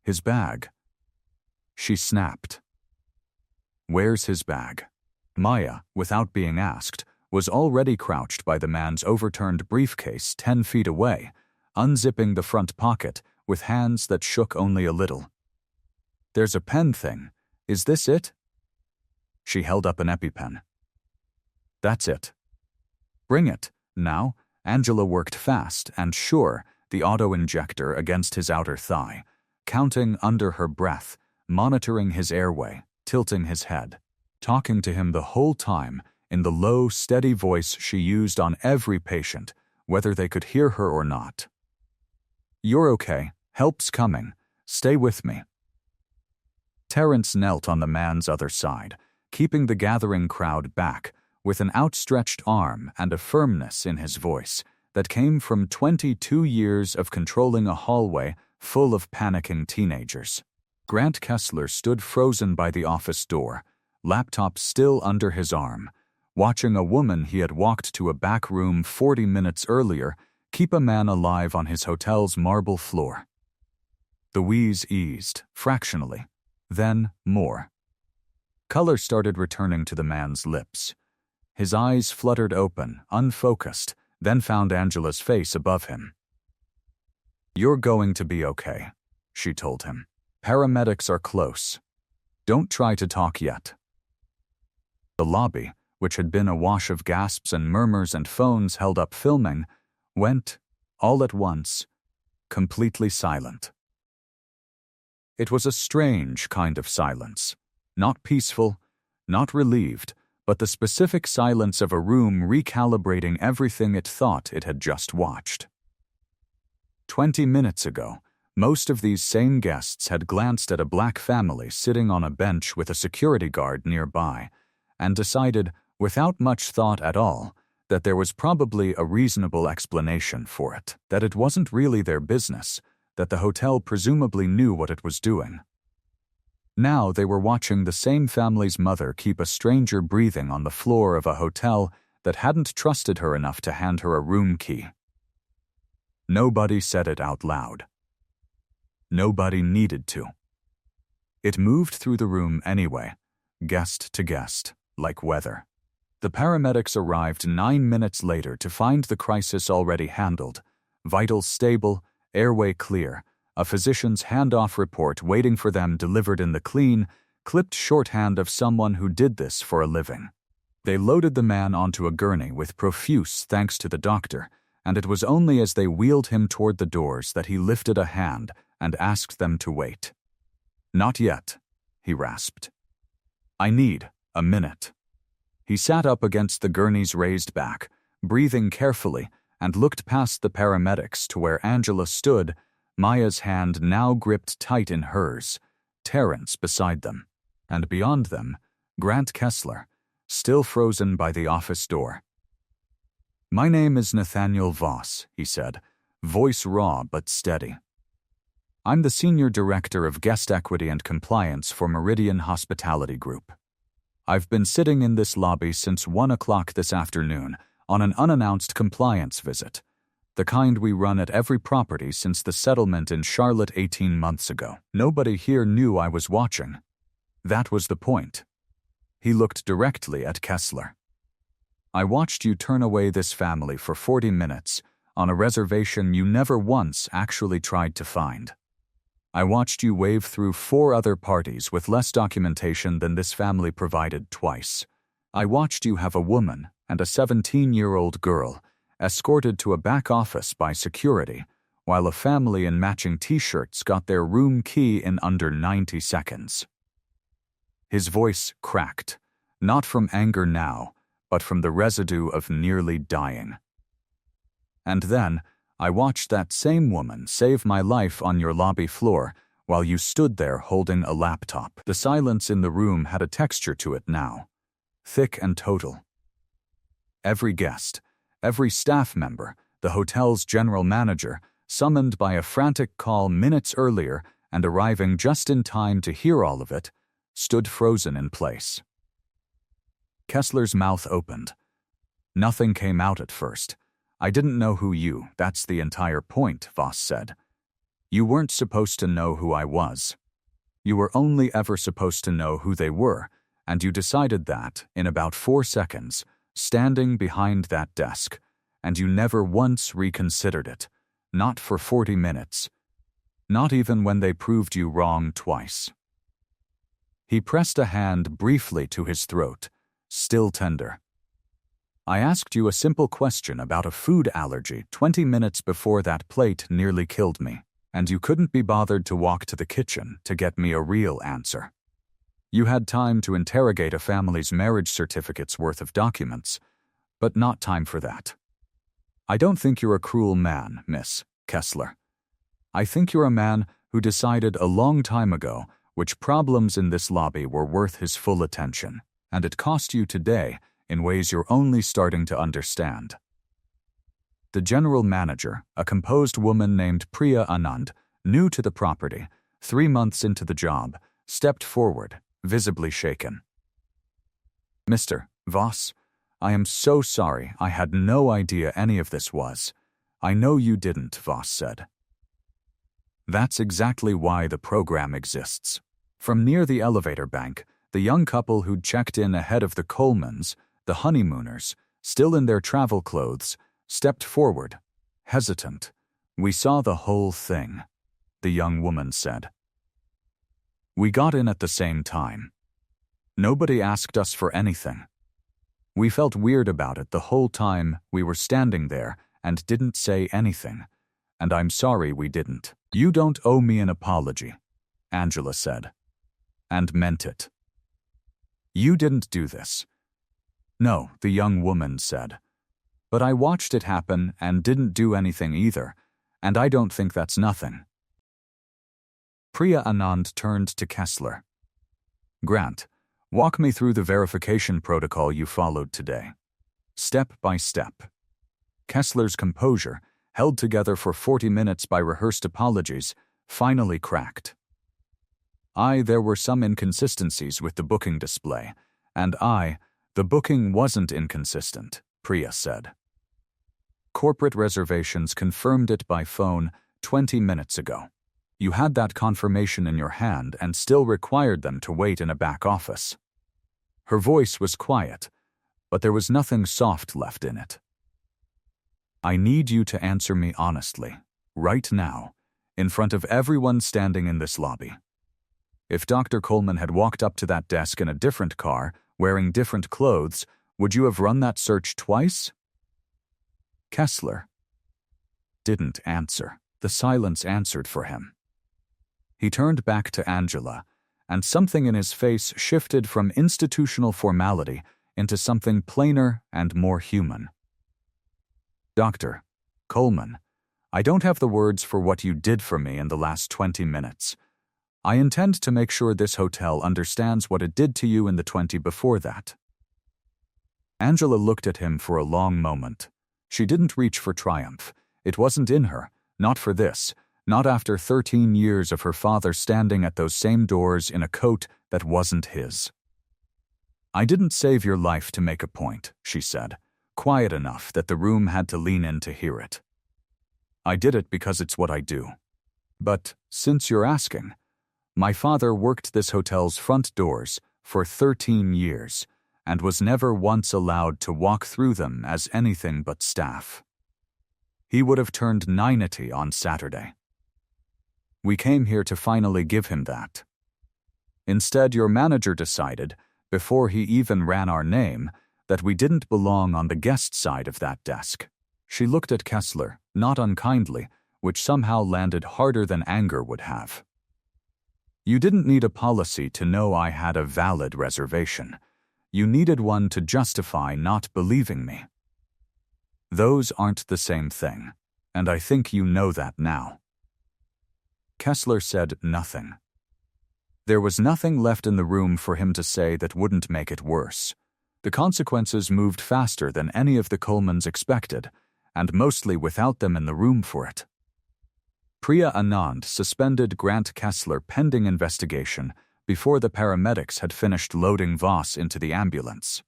His bag. She snapped. Where's his bag? Maya, without being asked, was already crouched by the man's overturned briefcase 10 feet away, unzipping the front pocket with hands that shook only a little. There's a pen thing. Is this it? She held up an EpiPen. That's it. Bring it, now. Angela worked fast and sure, the auto-injector against his outer thigh, counting under her breath, monitoring his airway, tilting his head, talking to him the whole time in the low, steady voice she used on every patient, whether they could hear her or not. You're okay. Help's coming. Stay with me. Terrence knelt on the man's other side, keeping the gathering crowd back, with an outstretched arm and a firmness in his voice that came from 22 years of controlling a hallway full of panicking teenagers. Grant Kessler stood frozen by the office door, laptop still under his arm, watching a woman he had walked to a back room 40 minutes earlier keep a man alive on his hotel's marble floor. The wheeze eased, fractionally. Then, more. Color started returning to the man's lips. His eyes fluttered open, unfocused, then found Angela's face above him. "You're going to be okay," she told him. "Paramedics are close. Don't try to talk yet." The lobby, which had been awash of gasps and murmurs and phones held up filming, went, all at once, completely silent. It was a strange kind of silence. Not peaceful, not relieved, but the specific silence of a room recalibrating everything it thought it had just watched. 20 minutes ago, most of these same guests had glanced at a black family sitting on a bench with a security guard nearby and decided, without much thought at all, that there was probably a reasonable explanation for it, that it wasn't really their business, that the hotel presumably knew what it was doing. Now they were watching the same family's mother keep a stranger breathing on the floor of a hotel that hadn't trusted her enough to hand her a room key. Nobody said it out loud. Nobody needed to. It moved through the room anyway, guest to guest, like weather. The paramedics arrived 9 minutes later to find the crisis already handled, vitals stable, airway clear, a physician's handoff report waiting for them delivered in the clean, clipped shorthand of someone who did this for a living. They loaded the man onto a gurney with profuse thanks to the doctor, and it was only as they wheeled him toward the doors that he lifted a hand and asked them to wait. "Not yet," he rasped. "I need a minute." He sat up against the gurney's raised back, breathing carefully, and looked past the paramedics to where Angela stood, Maya's hand now gripped tight in hers, Terrence beside them, and beyond them, Grant Kessler, still frozen by the office door. "My name is Nathaniel Voss," he said, voice raw but steady. "I'm the Senior Director of Guest Equity and Compliance for Meridian Hospitality Group. I've been sitting in this lobby since 1 o'clock this afternoon on an unannounced compliance visit, the kind we run at every property since the settlement in Charlotte 18 months ago. Nobody here knew I was watching. That was the point." He looked directly at Kessler. "I watched you turn away this family for 40 minutes on a reservation you never once actually tried to find. I watched you wave through 4 other parties with less documentation than this family provided twice. I watched you have a woman and a 17-year-old girl escorted to a back office by security, while a family in matching t-shirts got their room key in under 90 seconds. His voice cracked, not from anger now, but from the residue of nearly dying. "And then, I watched that same woman save my life on your lobby floor while you stood there holding a laptop." The silence in the room had a texture to it now, thick and total. Every guest, every staff member, the hotel's general manager, summoned by a frantic call minutes earlier and arriving just in time to hear all of it, stood frozen in place. Kessler's mouth opened. Nothing came out at first. "I didn't know who you, that's the entire point," Voss said. "You weren't supposed to know who I was. You were only ever supposed to know who they were, and you decided that in about 4 seconds, standing behind that desk, and you never once reconsidered it, not for 40 minutes, not even when they proved you wrong twice." He pressed a hand briefly to his throat, still tender. "I asked you a simple question about a food allergy 20 minutes before that plate nearly killed me, and you couldn't be bothered to walk to the kitchen to get me a real answer. You had time to interrogate a family's marriage certificate's worth of documents, but not time for that. I don't think you're a cruel man, Miss Kessler. I think you're a man who decided a long time ago which problems in this lobby were worth his full attention, and it cost you today in ways you're only starting to understand." The general manager, a composed woman named Priya Anand, new to the property, 3 months into the job, stepped forward, visibly shaken. "Mr. Voss, I am so sorry. I had no idea any of this was." "I know you didn't," Voss said. That's exactly why the program exists. From near the elevator bank, the young couple who'd checked in ahead of the Colemans, the honeymooners, still in their travel clothes, stepped forward, hesitant. "We saw the whole thing," the young woman said. "We got in at the same time. Nobody asked us for anything. We felt weird about it the whole time we were standing there and didn't say anything, and I'm sorry we didn't." "You don't owe me an apology," Angela said, and meant it. "You didn't do this." "No," the young woman said. "But I watched it happen and didn't do anything either, and I don't think that's nothing." Priya Anand turned to Kessler. "Grant, walk me through the verification protocol you followed today, step by step." Kessler's composure, held together for 40 minutes by rehearsed apologies, finally cracked. There were some inconsistencies with the booking display, and the booking wasn't inconsistent," Priya said. "Corporate reservations confirmed it by phone 20 minutes ago. You had that confirmation in your hand and still required them to wait in a back office." Her voice was quiet, but there was nothing soft left in it. "I need you to answer me honestly, right now, in front of everyone standing in this lobby. If Dr. Coleman had walked up to that desk in a different car, wearing different clothes, would you have run that search twice?" Kessler didn't answer. The silence answered for him. He turned back to Angela, and something in his face shifted from institutional formality into something plainer and more human. "Dr. Coleman, I don't have the words for what you did for me in the last 20 minutes. I intend to make sure this hotel understands what it did to you in the 20 before that." Angela looked at him for a long moment. She didn't reach for triumph. It wasn't in her, not for this, not after 13 years of her father standing at those same doors in a coat that wasn't his. "I didn't save your life to make a point," she said, quiet enough that the room had to lean in to hear it. "I did it because it's what I do. But, since you're asking, my father worked this hotel's front doors for 13 years and was never once allowed to walk through them as anything but staff. He would have turned 90 on Saturday. We came here to finally give him that. Instead, your manager decided, before he even ran our name, that we didn't belong on the guest side of that desk." She looked at Kessler, not unkindly, which somehow landed harder than anger would have. "You didn't need a policy to know I had a valid reservation. You needed one to justify not believing me. Those aren't the same thing, and I think you know that now." Kessler said nothing. There was nothing left in the room for him to say that wouldn't make it worse. The consequences moved faster than any of the Colemans expected, and mostly without them in the room for it. Priya Anand suspended Grant Kessler pending investigation before the paramedics had finished loading Voss into the ambulance.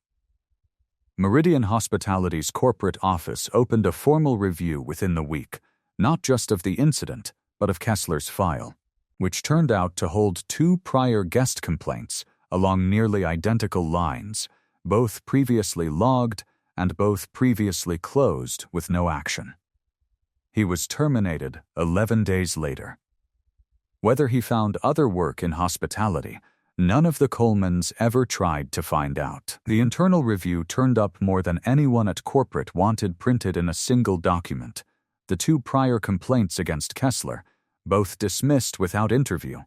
Meridian Hospitality's corporate office opened a formal review within the week, not just of the incident, but of Kessler's file, which turned out to hold 2 prior guest complaints along nearly identical lines, both previously logged and both previously closed with no action. He was terminated 11 days later. Whether he found other work in hospitality, none of the Colemans ever tried to find out. The internal review turned up more than anyone at corporate wanted printed in a single document. The 2 prior complaints against Kessler, both dismissed without interview,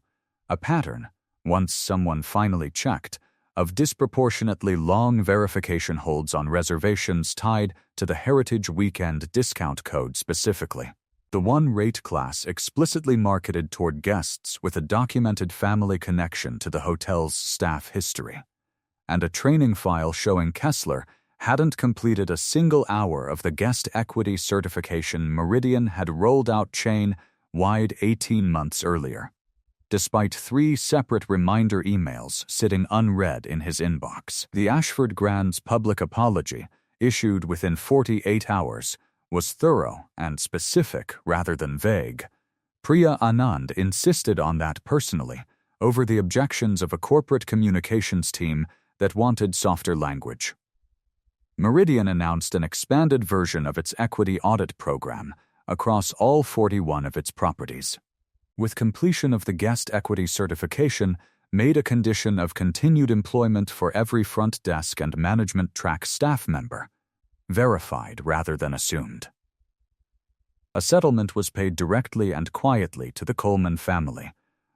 a pattern, once someone finally checked, of disproportionately long verification holds on reservations tied to the Heritage Weekend discount code specifically. The one rate class explicitly marketed toward guests with a documented family connection to the hotel's staff history, and a training file showing Kessler hadn't completed a single hour of the guest equity certification Meridian had rolled out chain-wide 18 months earlier, despite 3 separate reminder emails sitting unread in his inbox. The Ashford Grand's public apology, issued within 48 hours, was thorough and specific rather than vague. Priya Anand insisted on that personally, over the objections of a corporate communications team that wanted softer language. Meridian announced an expanded version of its equity audit program across all 41 of its properties, with completion of the guest equity certification made a condition of continued employment for every front desk and management track staff member, verified rather than assumed. A settlement was paid directly and quietly to the Coleman family,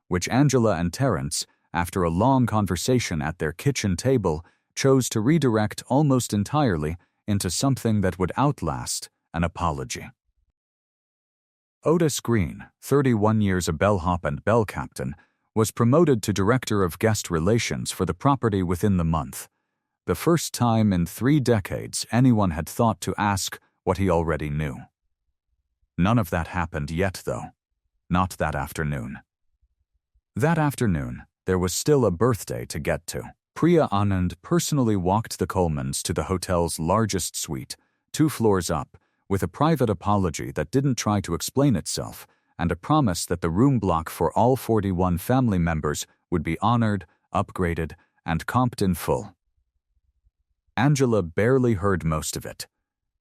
which Angela and Terence, after a long conversation at their kitchen table, chose to redirect almost entirely into something that would outlast an apology. Otis Green, 31 years a bellhop and bell captain, was promoted to Director of Guest Relations for the property within the month, the first time in 3 decades anyone had thought to ask what he already knew. None of that happened yet, though. Not that afternoon. That afternoon, there was still a birthday to get to. Priya Anand personally walked the Colemans to the hotel's largest suite, 2 floors up, with a private apology that didn't try to explain itself, and a promise that the room block for all 41 family members would be honored, upgraded, and comped in full. Angela barely heard most of it.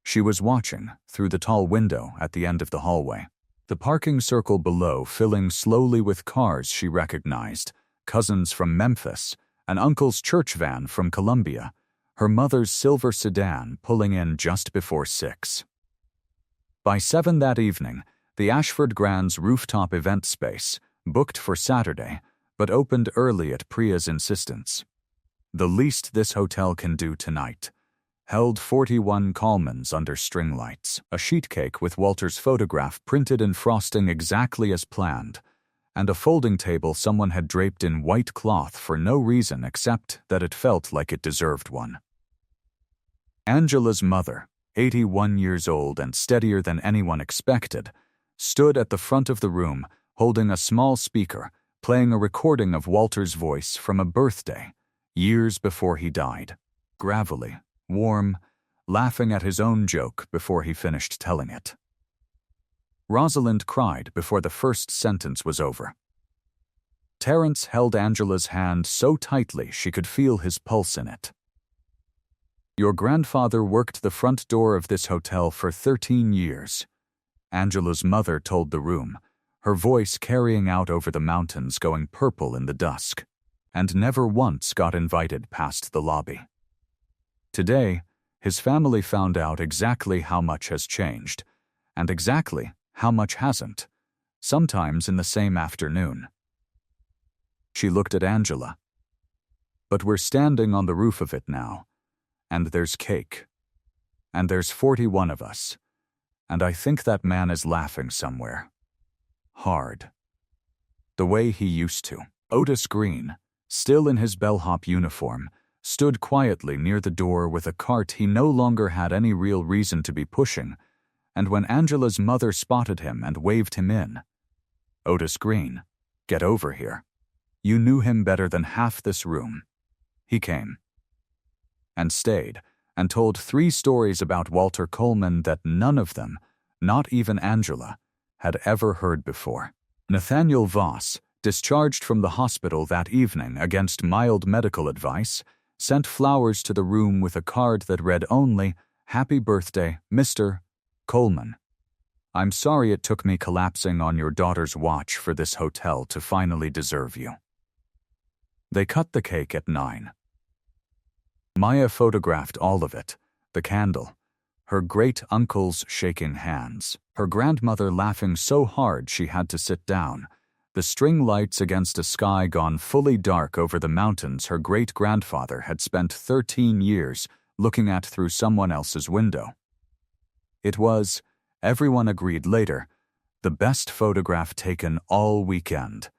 She was watching, through the tall window at the end of the hallway, the parking circle below filling slowly with cars she recognized, cousins from Memphis, an uncle's church van from Columbia, her mother's silver sedan pulling in just before 6. By 7 that evening, the Ashford Grand's rooftop event space, booked for Saturday, but opened early at Priya's insistence. The least this hotel can do tonight, held 41 Colemans under string lights, a sheet cake with Walter's photograph printed in frosting exactly as planned, and a folding table someone had draped in white cloth for no reason except that it felt like it deserved one. Angela's mother, 81 years old and steadier than anyone expected, stood at the front of the room holding a small speaker, playing a recording of Walter's voice from a birthday, years before he died, gravelly, warm, laughing at his own joke before he finished telling it. Rosalind cried before the first sentence was over. Terence held Angela's hand so tightly she could feel his pulse in it. "Your grandfather worked the front door of this hotel for 13 years, Angela's mother told the room, her voice carrying out over the mountains going purple in the dusk, and never once got invited past the lobby. Today, his family found out exactly how much has changed, and exactly how much hasn't, sometimes in the same afternoon." She looked at Angela. "But we're standing on the roof of it now, and there's cake, and there's 41 of us, and I think that man is laughing somewhere. Hard. The way he used to." Otis Green, still in his bellhop uniform, stood quietly near the door with a cart he no longer had any real reason to be pushing, and when Angela's mother spotted him and waved him in, "Otis Green, get over here. You knew him better than half this room." He came. And stayed, and told 3 stories about Walter Coleman that none of them, not even Angela, had ever heard before. Nathaniel Voss, discharged from the hospital that evening against mild medical advice, sent flowers to the room with a card that read only, "Happy birthday, Mr. Coleman. I'm sorry it took me collapsing on your daughter's watch for this hotel to finally deserve you." They cut the cake at 9. Maya photographed all of it, the candle, her great-uncle's shaking hands, her grandmother laughing so hard she had to sit down, the string lights against a sky gone fully dark over the mountains her great-grandfather had spent 13 years looking at through someone else's window. It was, everyone agreed later, the best photograph taken all weekend,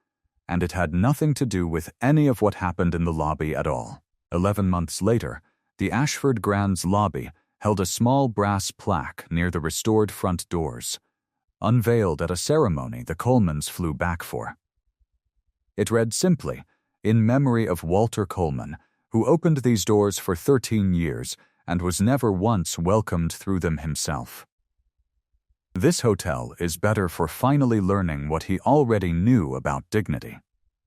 and it had nothing to do with any of what happened in the lobby at all. 11 months later, the Ashford Grand's lobby held a small brass plaque near the restored front doors, unveiled at a ceremony the Colemans flew back for. It read simply, "In memory of Walter Coleman, who opened these doors for 13 years and was never once welcomed through them himself." This hotel is better for finally learning what he already knew about dignity.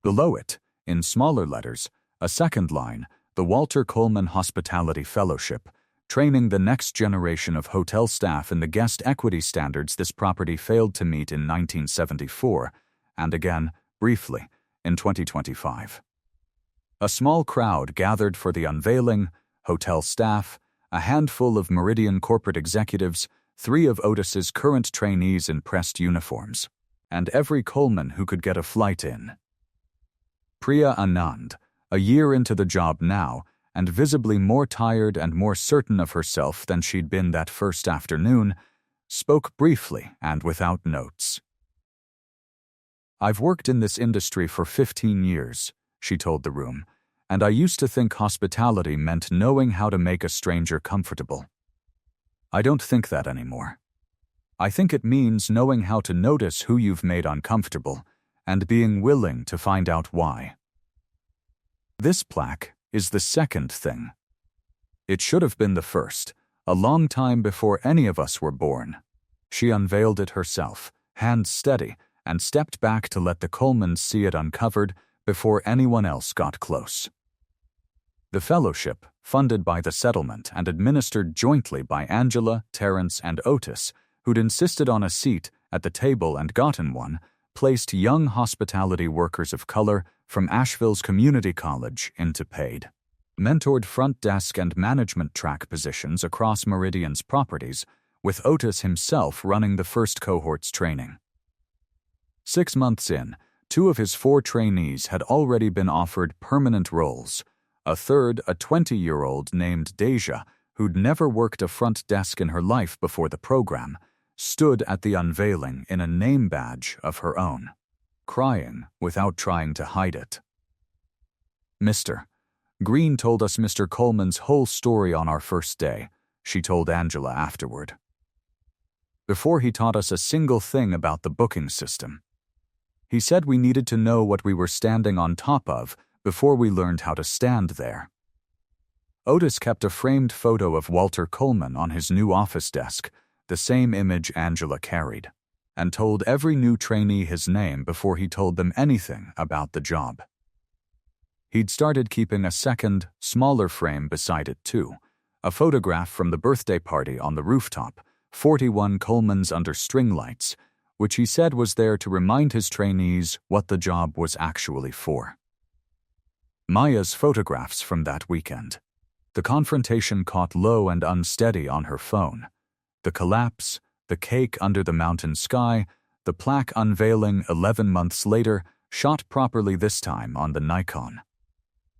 Below it, in smaller letters, a second line, the Walter Coleman Hospitality Fellowship, training the next generation of hotel staff in the guest equity standards this property failed to meet in 1974, and again, briefly, in 2025. A small crowd gathered for the unveiling, hotel staff, a handful of Meridian corporate executives, 3 of Otis's current trainees in pressed uniforms, and every Coleman who could get a flight in. Priya Anand, a year into the job now, and visibly more tired and more certain of herself than she'd been that first afternoon, spoke briefly and without notes. "I've worked in this industry for 15 years, she told the room, and I used to think hospitality meant knowing how to make a stranger comfortable. I don't think that anymore. I think it means knowing how to notice who you've made uncomfortable and being willing to find out why." This plaque is the second thing. It should have been the first, a long time before any of us were born. She unveiled it herself, hands steady, and stepped back to let the Colemans see it uncovered before anyone else got close. The fellowship, funded by the settlement and administered jointly by Angela, Terrence, and Otis, who'd insisted on a seat at the table and gotten one, placed young hospitality workers of color from Asheville's community college into paid, mentored front desk and management track positions across Meridian's properties, with Otis himself running the first cohort's training. 6 months in, 2 of his 4 trainees had already been offered permanent roles. A third, a 20-year-old named Deja, who'd never worked a front desk in her life before the program, stood at the unveiling in a name badge of her own, crying without trying to hide it. "Mr. Green told us Mr. Coleman's whole story on our first day," she told Angela afterward. "Before he taught us a single thing about the booking system. He said we needed to know what we were standing on top of before we learned how to stand there." Otis kept a framed photo of Walter Coleman on his new office desk, the same image Angela carried, and told every new trainee his name before he told them anything about the job. He'd started keeping a second, smaller frame beside it too, a photograph from the birthday party on the rooftop, 41 Colemans under string lights, which he said was there to remind his trainees what the job was actually for. Maya's photographs from that weekend. The confrontation caught low and unsteady on her phone. The collapse, the cake under the mountain sky, the plaque unveiling 11 months later, shot properly this time on the Nikon,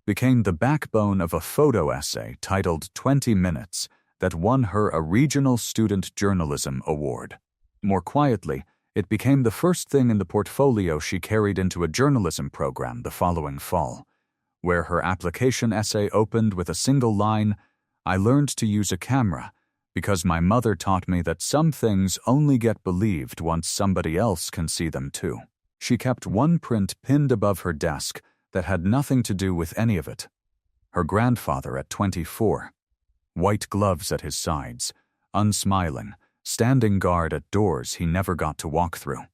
became the backbone of a photo essay titled 20 Minutes that won her a Regional Student Journalism Award. More quietly, it became the first thing in the portfolio she carried into a journalism program the following fall, where her application essay opened with a single line, "I learned to use a camera because my mother taught me that some things only get believed once somebody else can see them too." She kept one print pinned above her desk that had nothing to do with any of it. Her grandfather at 24, white gloves at his sides, unsmiling, standing guard at doors he never got to walk through.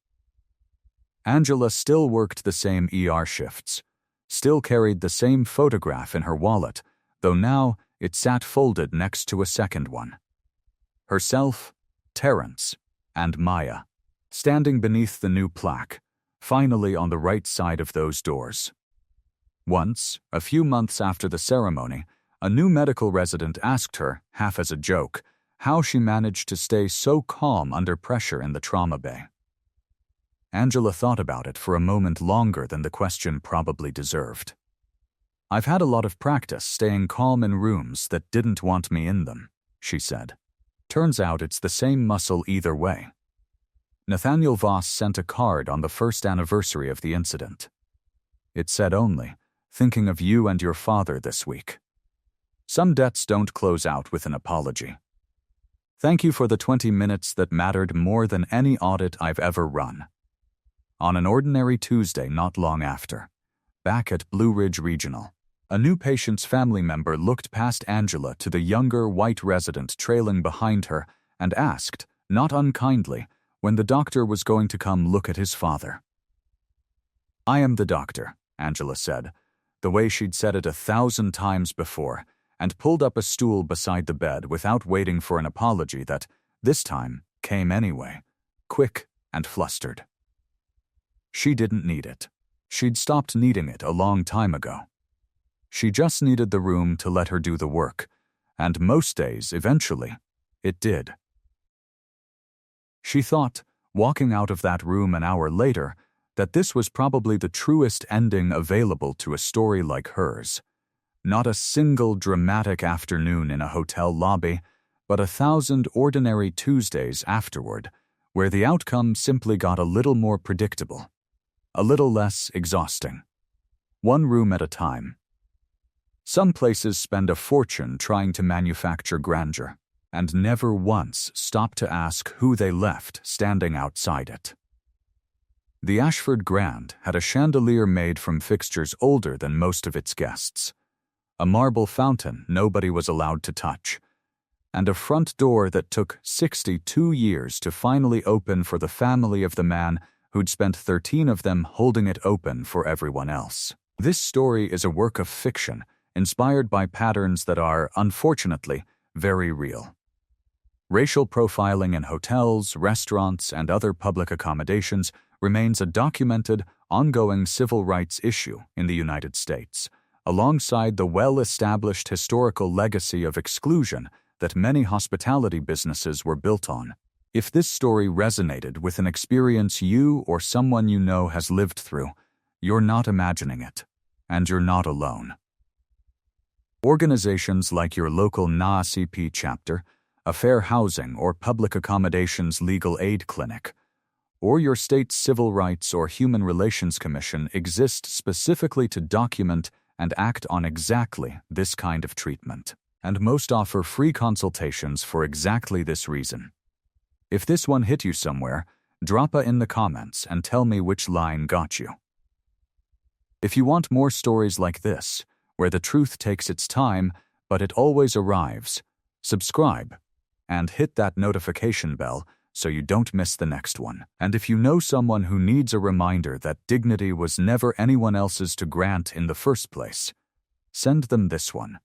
Angela still worked the same ER shifts, still carried the same photograph in her wallet, though now it sat folded next to a second one. Herself, Terrence, and Maya, standing beneath the new plaque, finally on the right side of those doors. Once, a few months after the ceremony, a new medical resident asked her, half as a joke, how she managed to stay so calm under pressure in the trauma bay. Angela thought about it for a moment longer than the question probably deserved. "I've had a lot of practice staying calm in rooms that didn't want me in them," she said. "Turns out it's the same muscle either way." Nathaniel Voss sent a card on the first anniversary of the incident. It said only, "Thinking of you and your father this week. Some debts don't close out with an apology. Thank you for the 20 minutes that mattered more than any audit I've ever run." On an ordinary Tuesday not long after, back at Blue Ridge Regional, a new patient's family member looked past Angela to the younger white resident trailing behind her and asked, not unkindly, when the doctor was going to come look at his father. "I am the doctor," Angela said, the way she'd said it 1,000 times before, and pulled up a stool beside the bed without waiting for an apology that, this time, came anyway, quick and flustered. She didn't need it. She'd stopped needing it a long time ago. She just needed the room to let her do the work, and most days, eventually, it did. She thought, walking out of that room an hour later, that this was probably the truest ending available to a story like hers. Not a single dramatic afternoon in a hotel lobby, but 1,000 ordinary Tuesdays afterward, where the outcome simply got a little more predictable, a little less exhausting. One room at a time. Some places spend a fortune trying to manufacture grandeur, and never once stop to ask who they left standing outside it. The Ashford Grand had a chandelier made from fixtures older than most of its guests, a marble fountain nobody was allowed to touch, and a front door that took 62 years to finally open for the family of the man who'd spent 13 of them holding it open for everyone else. This story is a work of fiction, inspired by patterns that are, unfortunately, very real. Racial profiling in hotels, restaurants, and other public accommodations remains a documented, ongoing civil rights issue in the United States, alongside the well-established historical legacy of exclusion that many hospitality businesses were built on. If this story resonated with an experience you or someone you know has lived through, you're not imagining it, and you're not alone. Organizations like your local NAACP chapter, a fair housing or public accommodations legal aid clinic, or your state's Civil Rights or Human Relations Commission exist specifically to document and act on exactly this kind of treatment, and most offer free consultations for exactly this reason. If this one hit you somewhere, drop it in the comments and tell me which line got you. If you want more stories like this, where the truth takes its time, but it always arrives, subscribe and hit that notification bell so you don't miss the next one. And if you know someone who needs a reminder that dignity was never anyone else's to grant in the first place, send them this one.